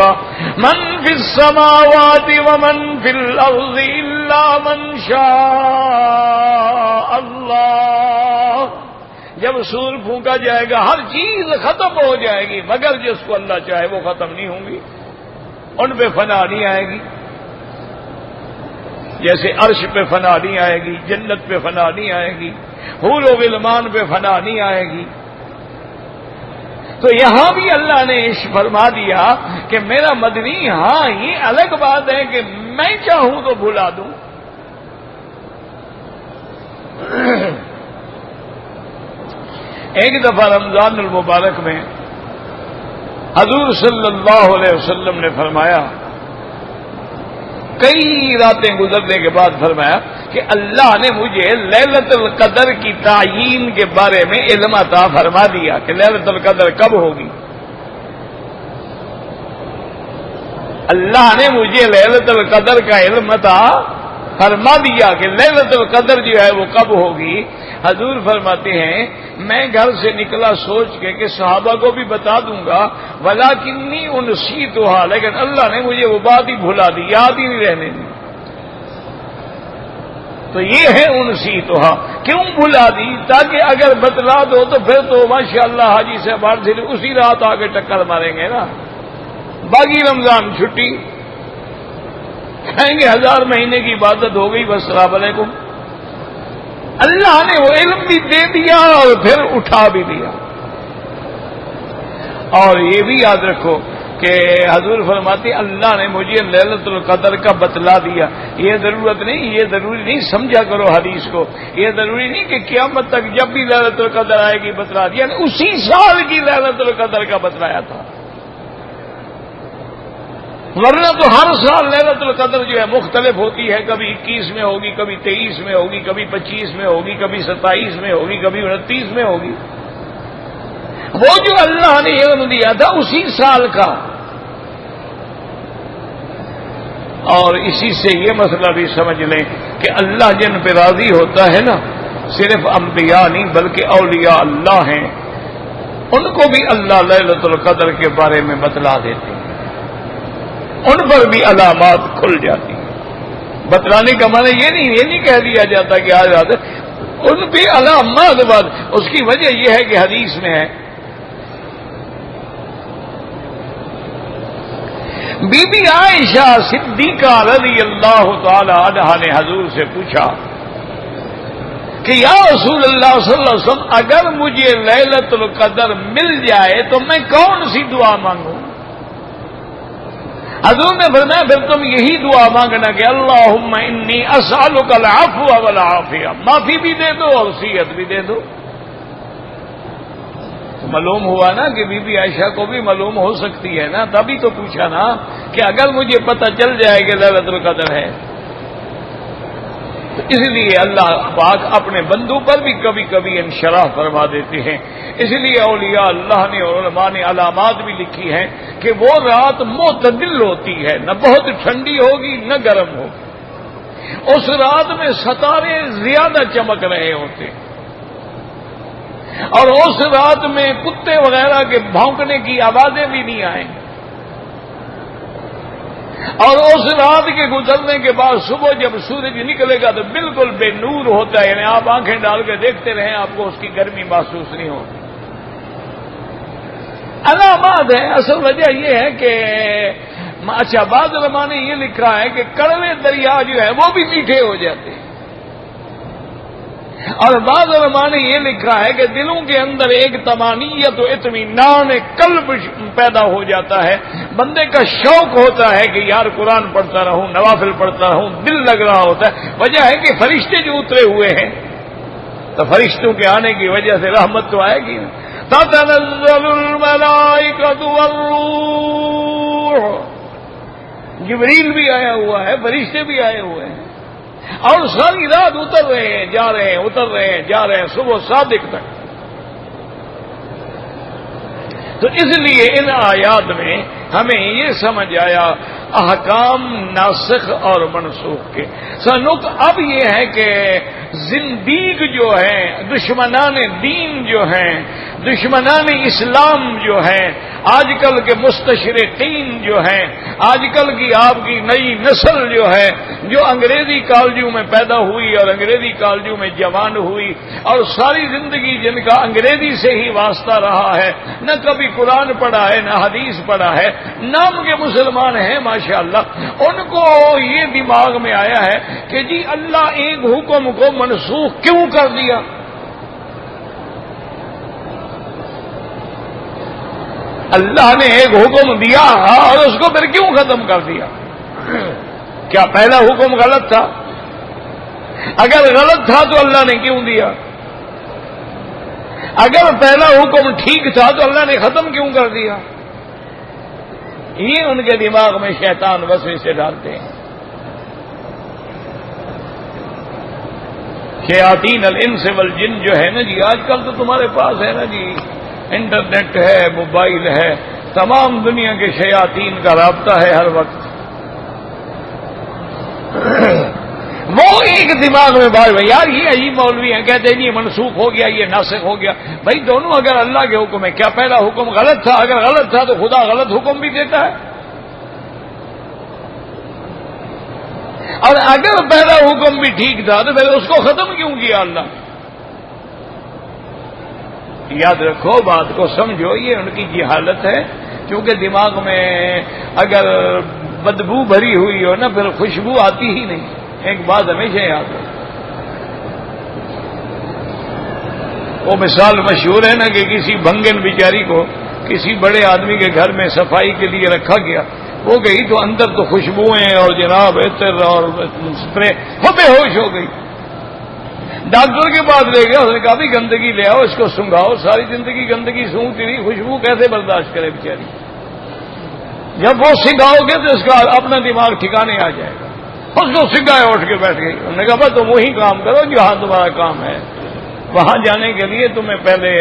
من فی السماوات ومن فی الارض الا من شاء اللہ. جب سور پھونکا جائے گا ہر چیز ختم ہو جائے گی مگر جس کو اللہ چاہے وہ ختم نہیں ہوں گی، ان پہ فنا نہیں آئے گی. جیسے عرش پہ فنا نہیں آئے گی، جنت پہ فنا نہیں آئے گی، حور و غلمان پہ فنا نہیں آئے گی. تو یہاں بھی اللہ نے فرما دیا کہ میرا مدنی، ہاں یہ الگ بات ہے کہ میں چاہوں تو بھلا دوں. ایک دفعہ رمضان المبارک میں حضور صلی اللہ علیہ وسلم نے فرمایا، کئی راتیں گزرنے کے بعد فرمایا کہ اللہ نے مجھے لیلۃ القدر کی تعیین کے بارے میں علم عطا فرما دیا کہ لیلۃ القدر کب ہوگی. اللہ نے مجھے لیلۃ القدر کا علم عطا فرما دیا کہ لیلۃ القدر جو ہے وہ کب ہوگی. حضور فرماتے ہیں میں گھر سے نکلا سوچ کے کہ صحابہ کو بھی بتا دوں گا، ولیکنی انسیتھا، لیکن اللہ نے مجھے وہ بات ہی بھلا دی، یاد ہی نہیں رہنے دی. تو یہ ہے انسیتھا، کیوں بھلا دی؟ تاکہ اگر بتلا دو تو پھر تو ماشاءاللہ حاجی سے بات سے اسی رات آگے ٹکر ماریں گے نا. باقی رمضان چھٹی، کہیں گے 1000 مہینے کی عبادت ہو گئی، بس السلام علیکم. اللہ نے وہ علم بھی دے دیا اور پھر اٹھا بھی دیا. اور یہ بھی یاد رکھو کہ حضور فرماتے اللہ نے مجھے لیلۃ القدر کا بتلا دیا. یہ ضرورت نہیں، یہ ضروری نہیں، سمجھا کرو حدیث کو. یہ ضروری نہیں کہ قیامت تک جب بھی لیلۃ القدر آئے گی بتلا دیا، اسی سال کی لیلۃ القدر کا بتلایا تھا. ورنہ تو ہر سال لیلۃ القدر جو ہے مختلف ہوتی ہے، کبھی 21 میں ہوگی، کبھی 23 میں ہوگی، کبھی 25 میں ہوگی، کبھی 27 میں ہوگی، کبھی 29 میں ہوگی. وہ جو اللہ نے علم دیا تھا اسی سال کا. اور اسی سے یہ مسئلہ بھی سمجھ لیں کہ اللہ جن پہ راضی ہوتا ہے نا، صرف انبیاء نہیں بلکہ اولیاء اللہ ہیں، ان کو بھی اللہ لیلۃ القدر کے بارے میں بتلا دیتے ہیں، ان پر بھی علامات کھل جاتی ہیں. بتلانے کا معنی یہ نہیں کہہ دیا جاتا کہ آج رات ان پہ علامات بعد. اس کی وجہ یہ ہے کہ حدیث میں ہے بی بی عائشہ صدیقہ رضی اللہ تعالی عنہا نے حضور سے پوچھا کہ یا رسول اللہ صلی اللہ علیہ وسلم اگر مجھے لیلۃ القدر مل جائے تو میں کون سی دعا مانگوں؟ حضور نے فرمایا پھر تم یہی دعا مانگنا کہ اللہم انی اسألک العفو والعافیہ، معافی بھی دے دو اور صحت بھی دے دو. معلوم ہوا نا کہ بی بی عائشہ کو بھی معلوم ہو سکتی ہے نا، تبھی تو پوچھا نا کہ اگر مجھے پتہ چل جائے کہ لیلۃ القدر ہے. تو اس لیے اللہ پاک اپنے بندوں پر بھی کبھی کبھی انشراح فرما دیتے ہیں. اس لیے اولیاء اللہ نے اور علماء نے علامات بھی لکھی ہیں کہ وہ رات معتدل ہوتی ہے، نہ بہت ٹھنڈی ہوگی نہ گرم ہوگی. اس رات میں ستارے زیادہ چمک رہے ہوتے ہیں، اور اس رات میں کتے وغیرہ کے بھونکنے کی آوازیں بھی نہیں آئیں. اور اس رات کے گزرنے کے بعد صبح جب سورج نکلے گا تو بالکل بے نور ہوتا ہے، یعنی آپ آنکھیں ڈال کے دیکھتے رہیں آپ کو اس کی گرمی محسوس نہیں ہوتی. علامات ہیں. اصل وجہ یہ ہے کہ اچھا بعض علماء نے یہ لکھا ہے کہ کڑوے دریا جو ہے وہ بھی میٹھے ہو جاتے ہیں، اور بعض علماء نے یہ لکھا ہے کہ دلوں کے اندر ایک طمانینت و اطمینان قلب پیدا ہو جاتا ہے، بندے کا شوق ہوتا ہے کہ یار قرآن پڑھتا رہوں، نوافل پڑھتا رہوں، دل لگ رہا ہوتا ہے. وجہ ہے کہ فرشتے جو اترے ہوئے ہیں، تو فرشتوں کے آنے کی وجہ سے رحمت تو آئے گی. تَتَنَزَّلُ الْمَلَائِكَةُ وَالرُّوحُ والروح، جبریل بھی آیا ہوا ہے، فرشتے بھی آئے ہوئے ہیں، اور ساری رات اتر رہے ہیں، جا رہے ہیں، اتر رہے ہیں، جا رہے ہیں، صبح صادق تک۔ تو اس لیے ان آیات میں ہمیں یہ سمجھ آیا احکام ناسخ اور منسوخ کے سنک۔ اب یہ ہے کہ زندیق جو ہیں، دشمنان دین جو ہیں، دشمنان اسلام جو ہیں، آج کل کے مستشرقین جو ہیں، آج کل کی آپ کی نئی نسل جو ہے، جو انگریزی کالجوں میں پیدا ہوئی اور انگریزی کالجوں میں جوان ہوئی اور ساری زندگی جن کا انگریزی سے ہی واسطہ رہا ہے، نہ کبھی قرآن پڑھا ہے نہ حدیث پڑھا ہے، نام کے مسلمان ہیں ماشاءاللہ، ان کو یہ دماغ میں آیا ہے کہ جی اللہ ایک حکم کو منسوخ کیوں کر دیا؟ اللہ نے ایک حکم دیا اور اس کو پھر کیوں ختم کر دیا؟ کیا پہلا حکم غلط تھا؟ اگر غلط تھا تو اللہ نے کیوں دیا؟ اگر پہلا حکم ٹھیک تھا تو اللہ نے ختم کیوں کر دیا؟ یہ ان کے دماغ میں شیطان وسوسے ڈالتے ہیں۔ شیاطین الانس والجن جو ہے نا جی، آج کل تو تمہارے پاس ہے نا جی، انٹرنیٹ ہے، موبائل ہے، تمام دنیا کے شیاطین کا رابطہ ہے ہر وقت۔ وہ ایک دماغ میں بات بھائی یار یہ عجیب مولوی ہیں، کہتے ہیں یہ منسوخ ہو گیا، یہ ناسخ ہو گیا۔ بھائی دونوں اگر اللہ کے حکم ہے، کیا پہلا حکم غلط تھا؟ اگر غلط تھا تو خدا غلط حکم بھی دیتا ہے، اور اگر پہلا حکم بھی ٹھیک تھا تو پھر اس کو ختم کیوں کیا اللہ؟ یاد رکھو، بات کو سمجھو، یہ ان کی جہالت ہے، کیونکہ دماغ میں اگر بدبو بھری ہوئی ہو نا پھر خوشبو آتی ہی نہیں۔ ایک بات ہمیشہ یاد ہے، وہ مثال مشہور ہے نا کہ کسی بھنگن بیچاری کو کسی بڑے آدمی کے گھر میں صفائی کے لیے رکھا گیا، وہ گئی تو اندر تو خوشبوئیں اور جناب عطر اور اسپرے، وہ بے ہوش ہو گئی۔ ڈاکٹر کے پاس لے گیا، اس نے کہا بھی گندگی لے آؤ، اس کو سنگھاؤ، ساری زندگی گندگی سونگتی رہی، خوشبو کیسے برداشت کرے بیچاری؟ جب وہ سنگھاؤ گے تو اس کا اپنا دماغ ٹھکانے آ جائے گا۔ اس کو سنگھائے اٹھ کے بیٹھ گئی، انہوں نے کہا بس تم وہی کام کرو جہاں تمہارا کام ہے، وہاں جانے کے لیے تمہیں پہلے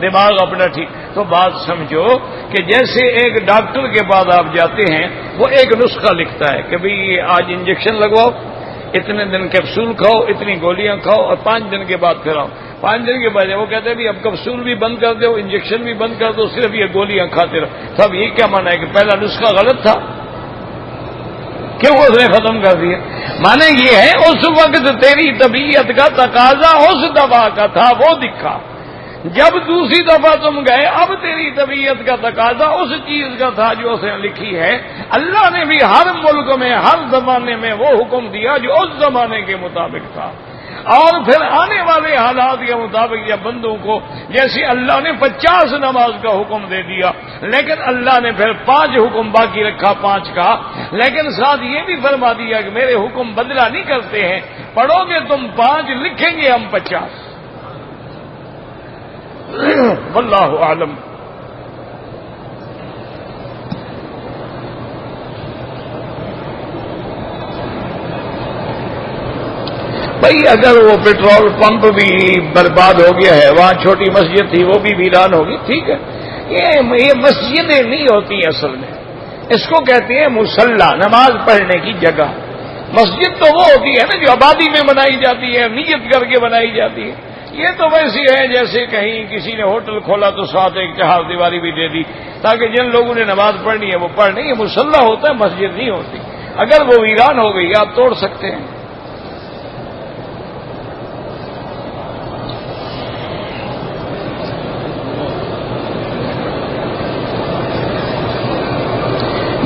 دماغ اپنا ٹھیک۔ تو بات سمجھو کہ جیسے ایک ڈاکٹر کے پاس آپ جاتے ہیں، وہ ایک نسخہ لکھتا ہے کہ بھئی آج انجیکشن لگواؤ، اتنے دن کیپسول کھاؤ، اتنی گولیاں کھاؤ، اور 5 دن کے بعد پھر آؤ۔ 5 دن کے بعد وہ کہتے ہیں اب کیپسول بھی بند کر دو، انجیکشن بھی بند کر دو، صرف یہ گولیاں کھاتے رہو۔ تب یہ کیا مانا ہے کہ پہلا نسخہ غلط تھا؟ کیوں اس نے ختم کر دیا؟ مانے یہ ہے اس وقت تیری طبیعت کا تقاضا اس دوا کا تھا، وہ دکھا، جب دوسری دفعہ تم گئے اب تیری طبیعت کا تقاضا اس چیز کا تھا جو اس نے لکھی ہے۔ اللہ نے بھی ہر ملک میں ہر زمانے میں وہ حکم دیا جو اس زمانے کے مطابق تھا، اور پھر آنے والے حالات کے مطابق یا بندوں کو، جیسے اللہ نے 50 نماز کا حکم دے دیا، لیکن اللہ نے پھر 5 حکم باقی رکھا 5 کا، لیکن ساتھ یہ بھی فرما دیا کہ میرے حکم بدلا نہیں کرتے ہیں، پڑھو گے تم 5 لکھیں گے ہم 50۔ واللہ اعلم۔ بھائی اگر وہ پیٹرول پمپ بھی برباد ہو گیا ہے، وہاں چھوٹی مسجد تھی وہ بھی ویران ہوگی، ٹھیک ہے، یہ مسجدیں نہیں ہوتی اصل میں، اس کو کہتے ہیں مصلی، نماز پڑھنے کی جگہ۔ مسجد تو وہ ہوتی ہے نا جو آبادی میں بنائی جاتی ہے، نیت کر کے بنائی جاتی ہے۔ یہ تو ویسی ہے جیسے کہیں کسی نے ہوٹل کھولا تو ساتھ ایک چہار دیواری بھی دے دی تاکہ جن لوگوں نے نماز پڑھنی ہے وہ پڑھ لیں۔ یہ مصلی ہوتا ہے، مسجد نہیں ہوتی۔ اگر وہ ویران ہو گئی آپ توڑ سکتے ہیں۔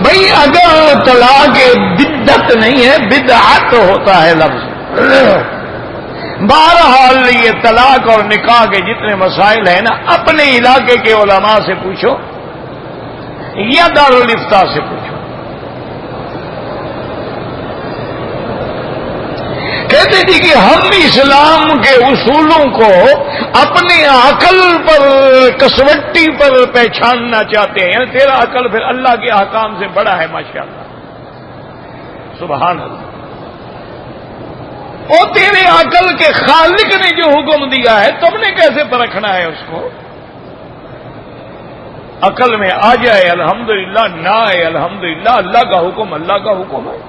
بھائی اگر طلاق بدعت نہیں ہے، بدعت ہوتا ہے لفظ۔ بہرحال یہ طلاق اور نکاح کے جتنے مسائل ہیں نا، اپنے علاقے کے علماء سے پوچھو یا دارالفتاء سے پوچھو۔ کہتے جی کہ ہم اسلام کے اصولوں کو اپنی عقل پر کسوٹی پر پہچاننا چاہتے ہیں. تیرا عقل پھر اللہ کے احکام سے بڑا ہے ماشاءاللہ. سبحان اللہ. اور تیرے عقل کے خالق نے جو حکم دیا ہے تم نے کیسے پرکھنا ہے اس کو؟ عقل میں آ جائے الحمدللہ، نہ آئے الحمدللہ. اللہ کا حکم اللہ کا حکم ہے.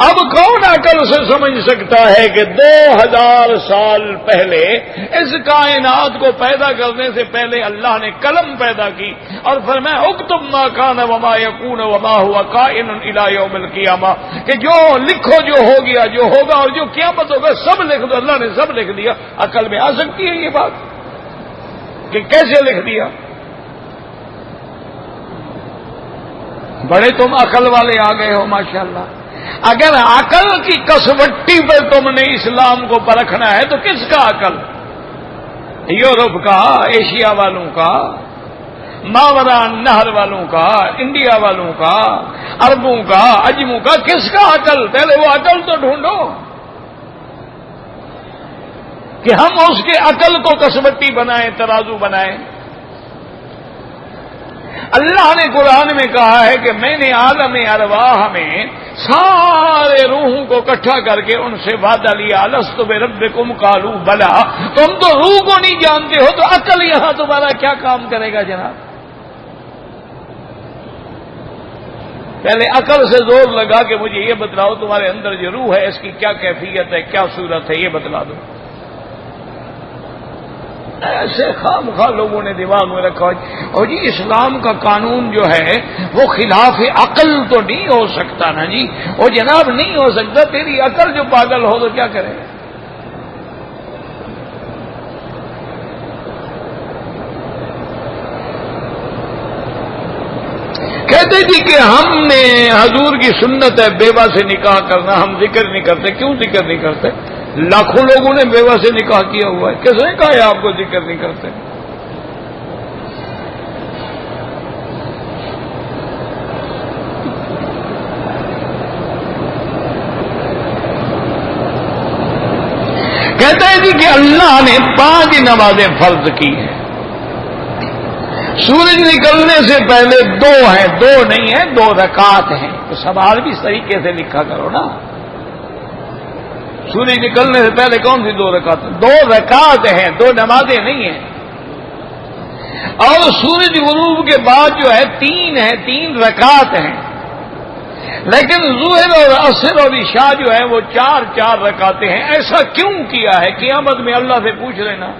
اب کون عقل سے سمجھ سکتا ہے کہ 2000 سال پہلے اس کائنات کو پیدا کرنے سے پہلے اللہ نے قلم پیدا کی اور فرمایا اکتب ما کان وما یکون وما هو کائن الی یوم القیامہ، کہ جو لکھو جو ہو گیا جو ہوگا اور جو قیامت ہوگا سب لکھ دو. اللہ نے سب لکھ دیا. عقل میں آ سکتی ہے یہ بات کہ کیسے لکھ دیا؟ بڑے تم عقل والے آ گئے ہو ماشاءاللہ. اگر عقل کی کسوٹی پر تم نے اسلام کو پرکھنا ہے تو کس کا عقل؟ یورپ کا، ایشیا والوں کا، ماورا نہر والوں کا، انڈیا والوں کا، عربوں کا، عجموں کا، کس کا عقل؟ پہلے وہ عقل تو ڈھونڈو کہ ہم اس کے عقل کو کسوٹی بنائیں، ترازو بنائیں. اللہ نے قرآن میں کہا ہے کہ میں نے عالم ارواح میں سارے روحوں کو اکٹھا کر کے ان سے وعدہ لیا الست بربکم قالوا بلا. تم تو روح کو نہیں جانتے ہو تو عقل یہاں تمہارا کیا کام کرے گا جناب؟ پہلے عقل سے زور لگا کہ مجھے یہ بتلاؤ تمہارے اندر جو روح ہے اس کی کیا کیفیت ہے، کیا صورت ہے، یہ بتلا دو. ایسے خام خواہ لوگوں نے دماغ میں رکھا. اور جی اسلام کا قانون جو ہے وہ خلاف عقل تو نہیں ہو سکتا نا جی. وہ جناب نہیں ہو سکتا. تیری عقل جو پاگل ہو تو کیا کرے؟ کہتے جی کہ ہم نے حضور کی سنت ہے بیوہ سے نکاح کرنا، ہم ذکر نہیں کرتے. کیوں ذکر نہیں کرتے؟ لاکھوں لوگوں نے بیوہ سے نکاح کیا ہوا ہے. کس نے کہا ہے آپ کو ذکر نہیں کرتے؟ کہتے ہیں جی کہ اللہ نے 5 نمازیں فرض کی ہیں. سورج نکلنے سے پہلے 2 ہیں، 2 نہیں ہیں، 2 رکعت ہیں. تو سوال بھی صحیح کیسے لکھا کرو نا. سورج نکلنے سے پہلے کون سی 2 رکعت؟ 2 رکعت ہیں، 2 نمازیں نہیں ہیں. اور سورج غروب کے بعد جو ہے 3 ہیں، 3 رکعت ہیں. لیکن ظہر اور عصر اور عشاء جو ہے وہ 4 رکعتیں ہیں. ایسا کیوں کیا ہے؟ قیامت میں اللہ سے پوچھ لینا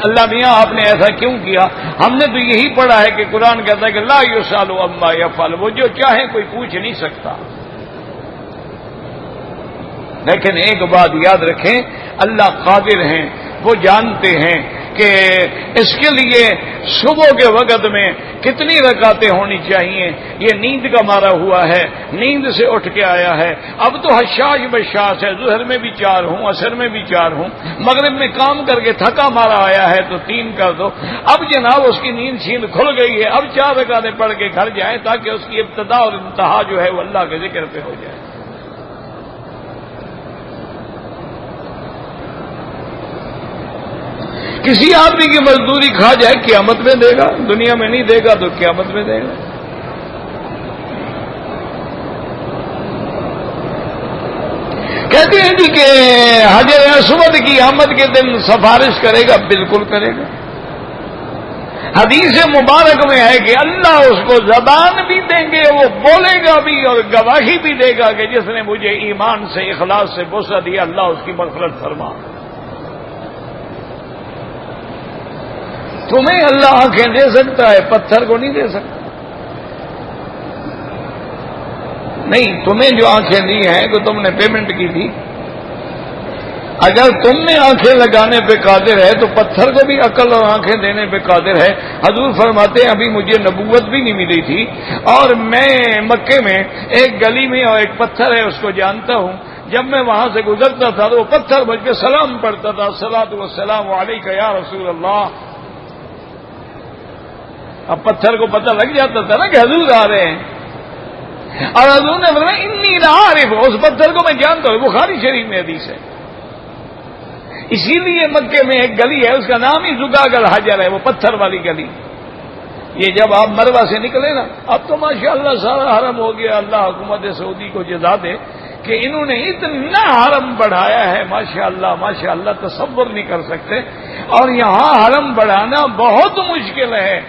اللہ میاں آپ نے ایسا کیوں کیا؟ ہم نے تو یہی پڑھا ہے کہ قرآن کہتا ہے کہ لا یسأل عما یفعل، وہ جو چاہے کوئی پوچھ نہیں سکتا. لیکن ایک بات یاد رکھیں، اللہ قادر ہیں، وہ جانتے ہیں کہ اس کے لیے صبح کے وقت میں کتنی رکعتیں ہونی چاہیے. یہ نیند کا مارا ہوا ہے، نیند سے اٹھ کے آیا ہے. اب تو حشاش بشاش ہے، ظہر میں بھی 4 ہوں، عصر میں بھی 4 ہوں، مغرب میں کام کر کے تھکا مارا آیا ہے تو 3 کر دو. اب جناب اس کی نیند چھین کھل گئی ہے، اب 4 رکعتیں پڑھ کے گھر جائیں تاکہ اس کی ابتدا اور انتہا جو ہے وہ اللہ کے ذکر پہ ہو جائے. کسی آدمی کی مزدوری کھا جائے قیامت میں دے گا، دنیا میں نہیں دے گا تو قیامت میں دے گا. کہتے ہیں جی کہ حجر اسود کی آمد کے دن سفارش کرے گا، بالکل کرے گا. حدیث مبارک میں ہے کہ اللہ اس کو زبان بھی دیں گے، وہ بولے گا بھی اور گواہی بھی دے گا کہ جس نے مجھے ایمان سے اخلاص سے بوسہ دیا اللہ اس کی مغفرت فرما. تمہیں اللہ آنکھیں دے سکتا ہے، پتھر کو نہیں دے سکتا. نہیں، تمہیں جو آنکھیں دی ہیں تو تم نے پیمنٹ کی تھی. اگر تم نے آنکھیں لگانے پہ قادر ہے تو پتھر کو بھی عقل اور آنکھیں دینے پہ قادر ہے. حضور فرماتے ہیں ابھی مجھے نبوت بھی نہیں ملی تھی اور میں مکے میں ایک گلی میں اور ایک پتھر ہے اس کو جانتا ہوں. جب میں وہاں سے گزرتا تھا تو وہ پتھر مجھ پہ سلام پڑھتا تھا، الصلاۃ والسلام علیک یا رسول اللہ. اب پتھر کو پتہ لگ جاتا تھا نا کہ حضور آ رہے ہیں. اور حضور نے فرمایا انی لعارف، اس پتھر کو میں جانتا ہوں، بخاری شریف میں حدیث ہے۔ اسی لیے مکے میں ایک گلی ہے، اس کا نام ہی زقاق الحجر ہے، وہ پتھر والی گلی۔ یہ جب آپ مروہ سے نکلے نا، اب تو ماشاءاللہ سارا حرم ہو گیا، اللہ حکومت سعودی کو جزا دے کہ انہوں نے اتنا حرم بڑھایا ہے، ماشاءاللہ ماشاءاللہ تصور نہیں کر سکتے۔ اور یہاں حرم بڑھانا بہت مشکل ہے۔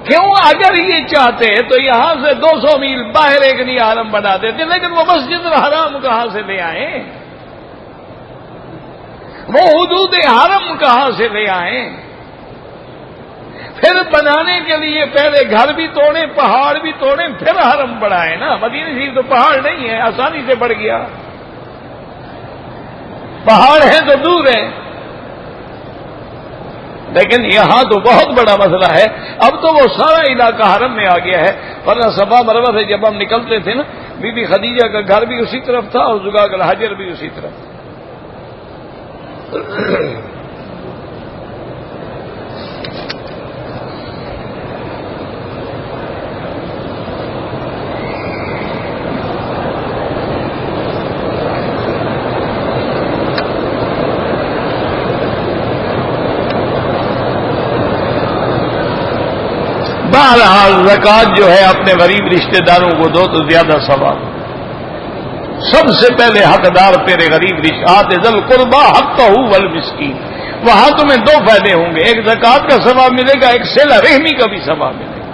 کیوں؟ اگر یہ چاہتے تو یہاں سے 200 میل باہر ایک نہیں حرم بنا دیتے، لیکن وہ مسجد الحرام کہاں سے لے آئیں؟ وہ حدود حرم کہاں سے لے آئیں؟ پھر بنانے کے لیے پہلے گھر بھی توڑیں، پہاڑ بھی توڑیں، پھر حرم بڑھائیں نا۔ مدینہ شریف تو پہاڑ نہیں ہے، آسانی سے بڑھ گیا، پہاڑ ہے تو دور ہے، لیکن یہاں تو بہت بڑا مسئلہ ہے۔ اب تو وہ سارا علاقہ حرم میں آ گیا ہے، ورنہ صفا مروہ سے جب ہم نکلتے تھے نا، بی بی خدیجہ کا گھر بھی اسی طرف تھا اور زقاق الحجر بھی اسی طرف تھا۔ بہرحال زکوٰۃ جو ہے اپنے غریب رشتہ داروں کو دو تو زیادہ ثواب۔ سب سے پہلے حقدار تیرے غریب رشتہ آت ذل قربا حقہ والمسکین، وہاں تمہیں دو فائدے ہوں گے، ایک زکوٰۃ کا ثواب ملے گا، ایک صلہ رحمی کا بھی ثواب ملے گا۔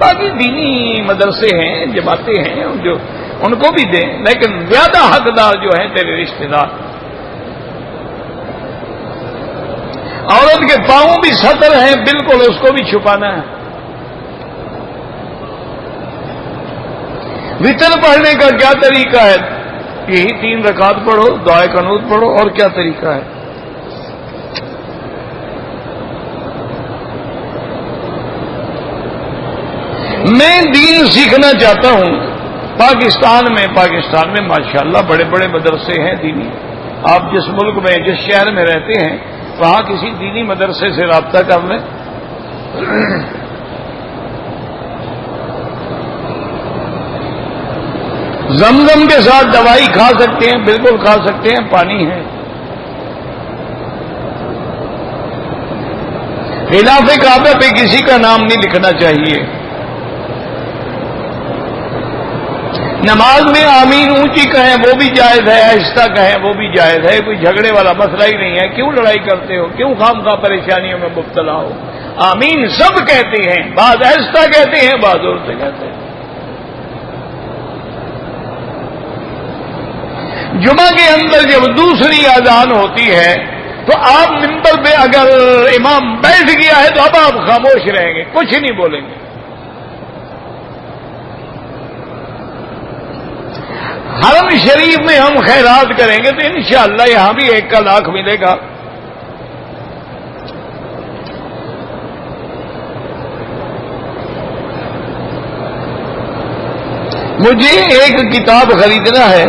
باقی دینی مدرسے ہیں، جماعتیں ہیں جو ان کو بھی دیں، لیکن زیادہ حقدار جو ہیں تیرے رشتہ دار۔ عورت کے پاؤں بھی ستر ہیں، بالکل اس کو بھی چھپانا ہے۔ وتر پڑھنے کا کیا طریقہ ہے؟ یہی 3 رکعت پڑھو، دعائے قنوت پڑھو، اور کیا طریقہ ہے؟ میں دین سیکھنا چاہتا ہوں۔ پاکستان میں ماشاءاللہ بڑے بڑے مدرسے ہیں دینی۔ آپ جس ملک میں، جس شہر میں رہتے ہیں، وہاں کسی دینی مدرسے سے رابطہ کر لیں۔ زمزم کے ساتھ دوائی کھا سکتے ہیں، بالکل کھا سکتے ہیں، پانی ہے۔ خلاف کعبہ پہ کسی کا نام نہیں لکھنا چاہیے۔ نماز میں آمین اونچی کہیں وہ بھی جائز ہے، آہستہ کہیں وہ بھی جائز ہے، کوئی جھگڑے والا مسئلہ ہی نہیں ہے۔ کیوں لڑائی کرتے ہو؟ کیوں خام خواہ پریشانیوں میں مبتلا ہو؟ آمین سب کہتے ہیں، بعض آہستہ کہتے ہیں، بعض زور سے کہتے ہیں۔ جمعہ کے اندر جب دوسری اذان ہوتی ہے تو آپ منبر پہ اگر امام بیٹھ گیا ہے تو اب آپ خاموش رہیں گے، کچھ نہیں بولیں گے۔ حرم شریف میں ہم خیرات کریں گے تو انشاءاللہ یہاں بھی 1 کا لاکھ ملے گا۔ مجھے ایک کتاب خریدنا ہے،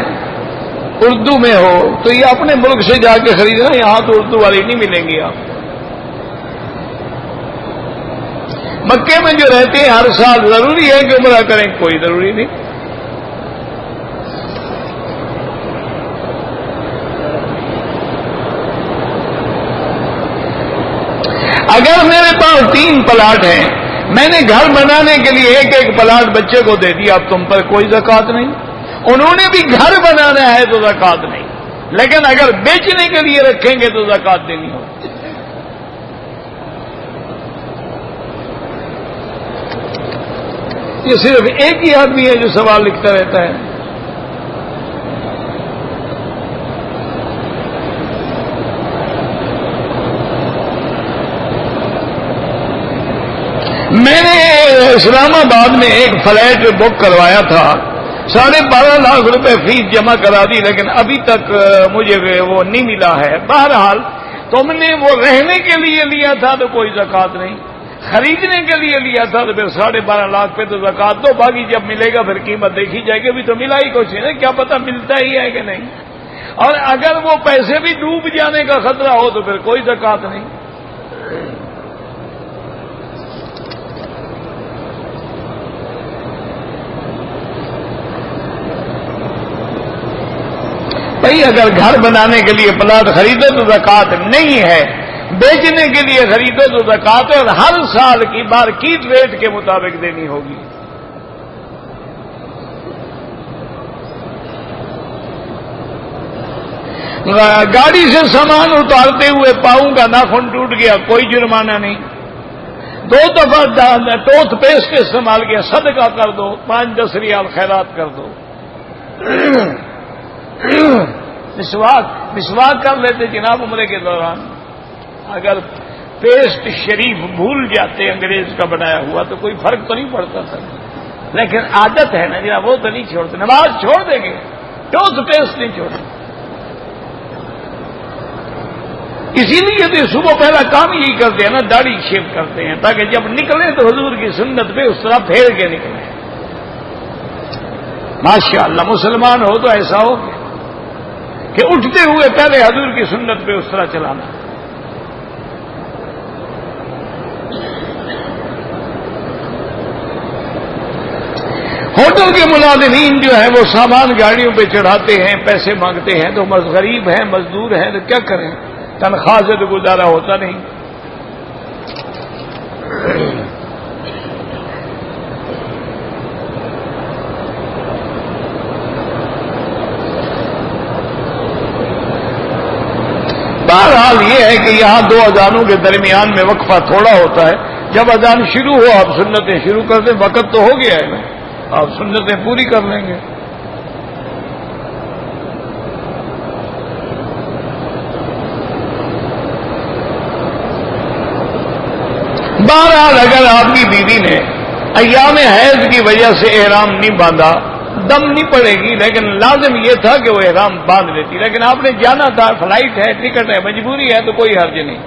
اردو میں ہو تو یہ اپنے ملک سے جا کے خریدنا، یہاں تو اردو والی نہیں ملیں گی آپ۔ مکے میں جو رہتے ہیں ہر سال ضروری ہے کہ عمرہ کریں؟ کوئی ضروری نہیں۔ اگر میرے پاس 3 پلاٹ ہیں، میں نے گھر بنانے کے لیے ایک پلاٹ بچے کو دے دیا، اب تم پر کوئی زکوٰۃ نہیں۔ انہوں نے بھی گھر بنانا ہے تو زکوٰۃ نہیں، لیکن اگر بیچنے کے لیے رکھیں گے تو زکوٰۃ دینی ہوگی۔ یہ صرف ایک ہی آدمی ہے جو سوال لکھتا رہتا ہے۔ میں نے اسلام آباد میں ایک فلیٹ بک کروایا تھا، 12.5 لاکھ روپے فیس جمع کرا دی، لیکن ابھی تک مجھے وہ نہیں ملا ہے۔ بہرحال تم نے وہ رہنے کے لیے لیا تھا تو کوئی زکوٰۃ نہیں، خریدنے کے لیے لیا تھا تو پھر 12.5 لاکھ پہ تو زکوٰۃ دو، باقی جب ملے گا پھر قیمت دیکھی جائے گی۔ ابھی تو ملا ہی کچھ نہیں، کیا پتہ ملتا ہی ہے کہ نہیں، اور اگر وہ پیسے بھی ڈوب جانے کا خطرہ ہو تو پھر کوئی زکوٰۃ نہیں۔ بھائی اگر گھر بنانے کے لیے پلاٹ خریدو تو زکوٰۃ نہیں ہے، بیچنے کے لیے خریدو تو زکوٰۃ ہے، اور ہر سال کی مارکیٹ ریٹ کے مطابق دینی ہوگی۔ گاڑی سے سامان اتارتے ہوئے پاؤں کا ناخن ٹوٹ گیا، کوئی جرمانہ نہیں۔ 2 دفعہ ٹوتھ پیسٹ استعمال کیا، صدقہ کر دو، 5-10 ریال خیرات کر دو۔ مسواک کر لیتے جناب عمرے کے دوران، اگر پیسٹ شریف بھول جاتے انگریز کا بنایا ہوا تو کوئی فرق تو نہیں پڑتا تھا، لیکن عادت ہے نا جناب، وہ تو نہیں چھوڑتے۔ نماز چھوڑ دیں گے، ٹوتھ پیسٹ نہیں چھوڑتے۔ اسی لیے تو صبح پہلا کام یہی کرتے ہیں نا، داڑھی شیو کرتے ہیں، تاکہ جب نکلیں تو حضور کی سنت پہ اس طرح پھیر کے نکلیں۔ ماشاءاللہ مسلمان ہو تو ایسا ہو کہ اٹھتے ہوئے پہلے حضور کی سنت پہ اس طرح چلانا۔ ہوٹل کے ملازمین جو ہیں وہ سامان گاڑیوں پہ چڑھاتے ہیں، پیسے مانگتے ہیں، تو غریب ہیں، مزدور ہیں، تو کیا کریں، تنخواہ سے تو گزارا ہوتا نہیں۔ بہرحال یہ ہے کہ یہاں 2 اذانوں کے درمیان میں وقفہ تھوڑا ہوتا ہے، جب اذان شروع ہو آپ سنتیں شروع کر دیں، وقت تو ہو گیا ہے نا، آپ سنتیں پوری کر لیں گے۔ بہرحال اگر آپ کی بیوی نے ایام حیض کی وجہ سے احرام نہیں باندھا، دم نہیں پڑے گی، لیکن لازم یہ تھا کہ وہ احرام باندھ لیتی، لیکن آپ نے جانا تھا، فلائٹ ہے، ٹکٹ ہے، مجبوری ہے، تو کوئی حرج نہیں۔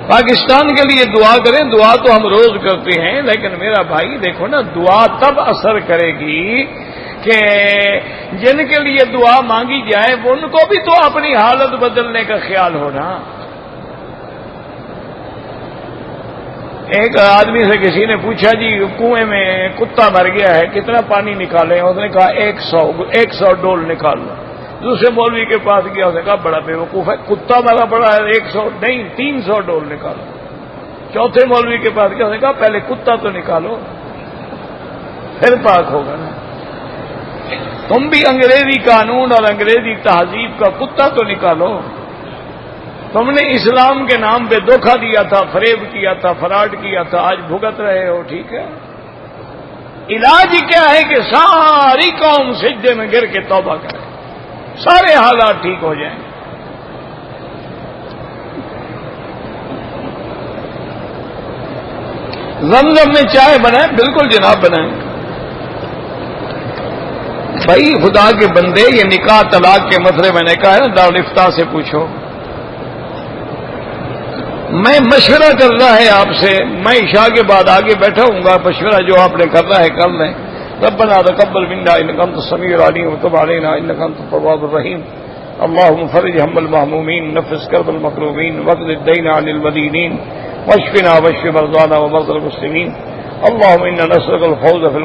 پاکستان کے لیے دعا کریں، دعا تو ہم روز کرتے ہیں، لیکن میرا بھائی دیکھو نا، دعا تب اثر کرے گی کہ جن کے لیے دعا مانگی جائے ان کو بھی تو اپنی حالت بدلنے کا خیال ہونا۔ ایک آدمی سے کسی نے پوچھا جی کنویں میں کتا مر گیا ہے، کتنا پانی نکالیں؟ اس نے کہا 100 ڈول نکال لو۔ دوسرے مولوی کے پاس گیا، اس نے کہا بڑا بے وقوف ہے، کتا مرا پڑا ہے، 100 نہیں 300 ڈول نکالو۔ چوتھے مولوی کے پاس گیا، اس نے کہا پہلے کتا تو نکالو پھر پاک ہوگا نا۔ تم بھی انگریزی قانون اور انگریزی تہذیب کا کتا تو نکالو۔ تم نے اسلام کے نام پہ دھوکہ دیا تھا، فریب کیا تھا، فراڈ کیا تھا، آج بھگت رہے ہو، ٹھیک ہے۔ علاج کیا ہے کہ ساری قوم سجدے میں گر کے توبہ کرے، سارے حالات ٹھیک ہو جائیں۔ زمزم میں چائے بنائیں، بالکل جناب بنائیں۔ بھائی خدا کے بندے، یہ نکاح طلاق کے مسئلے میں نے کہا ہے نا، دارالفتاء سے پوچھو۔ میں مشورہ کرنا ہے آپ سے، میں عشاء کے بعد آگے بیٹھا ہوں گا، مشورہ جو آپ نے کرنا ہے کر لیں۔ ربنا تقبل منا انك انت السميع العليم وتب علينا انك انت التواب الرحيم اللهم فرج هم المهمومين نفس كرب المكروبين واقض الدين عن المدينين واشفنا واشف مرضانا ومرضى المسلمين اللهم انا نسألك الفوز في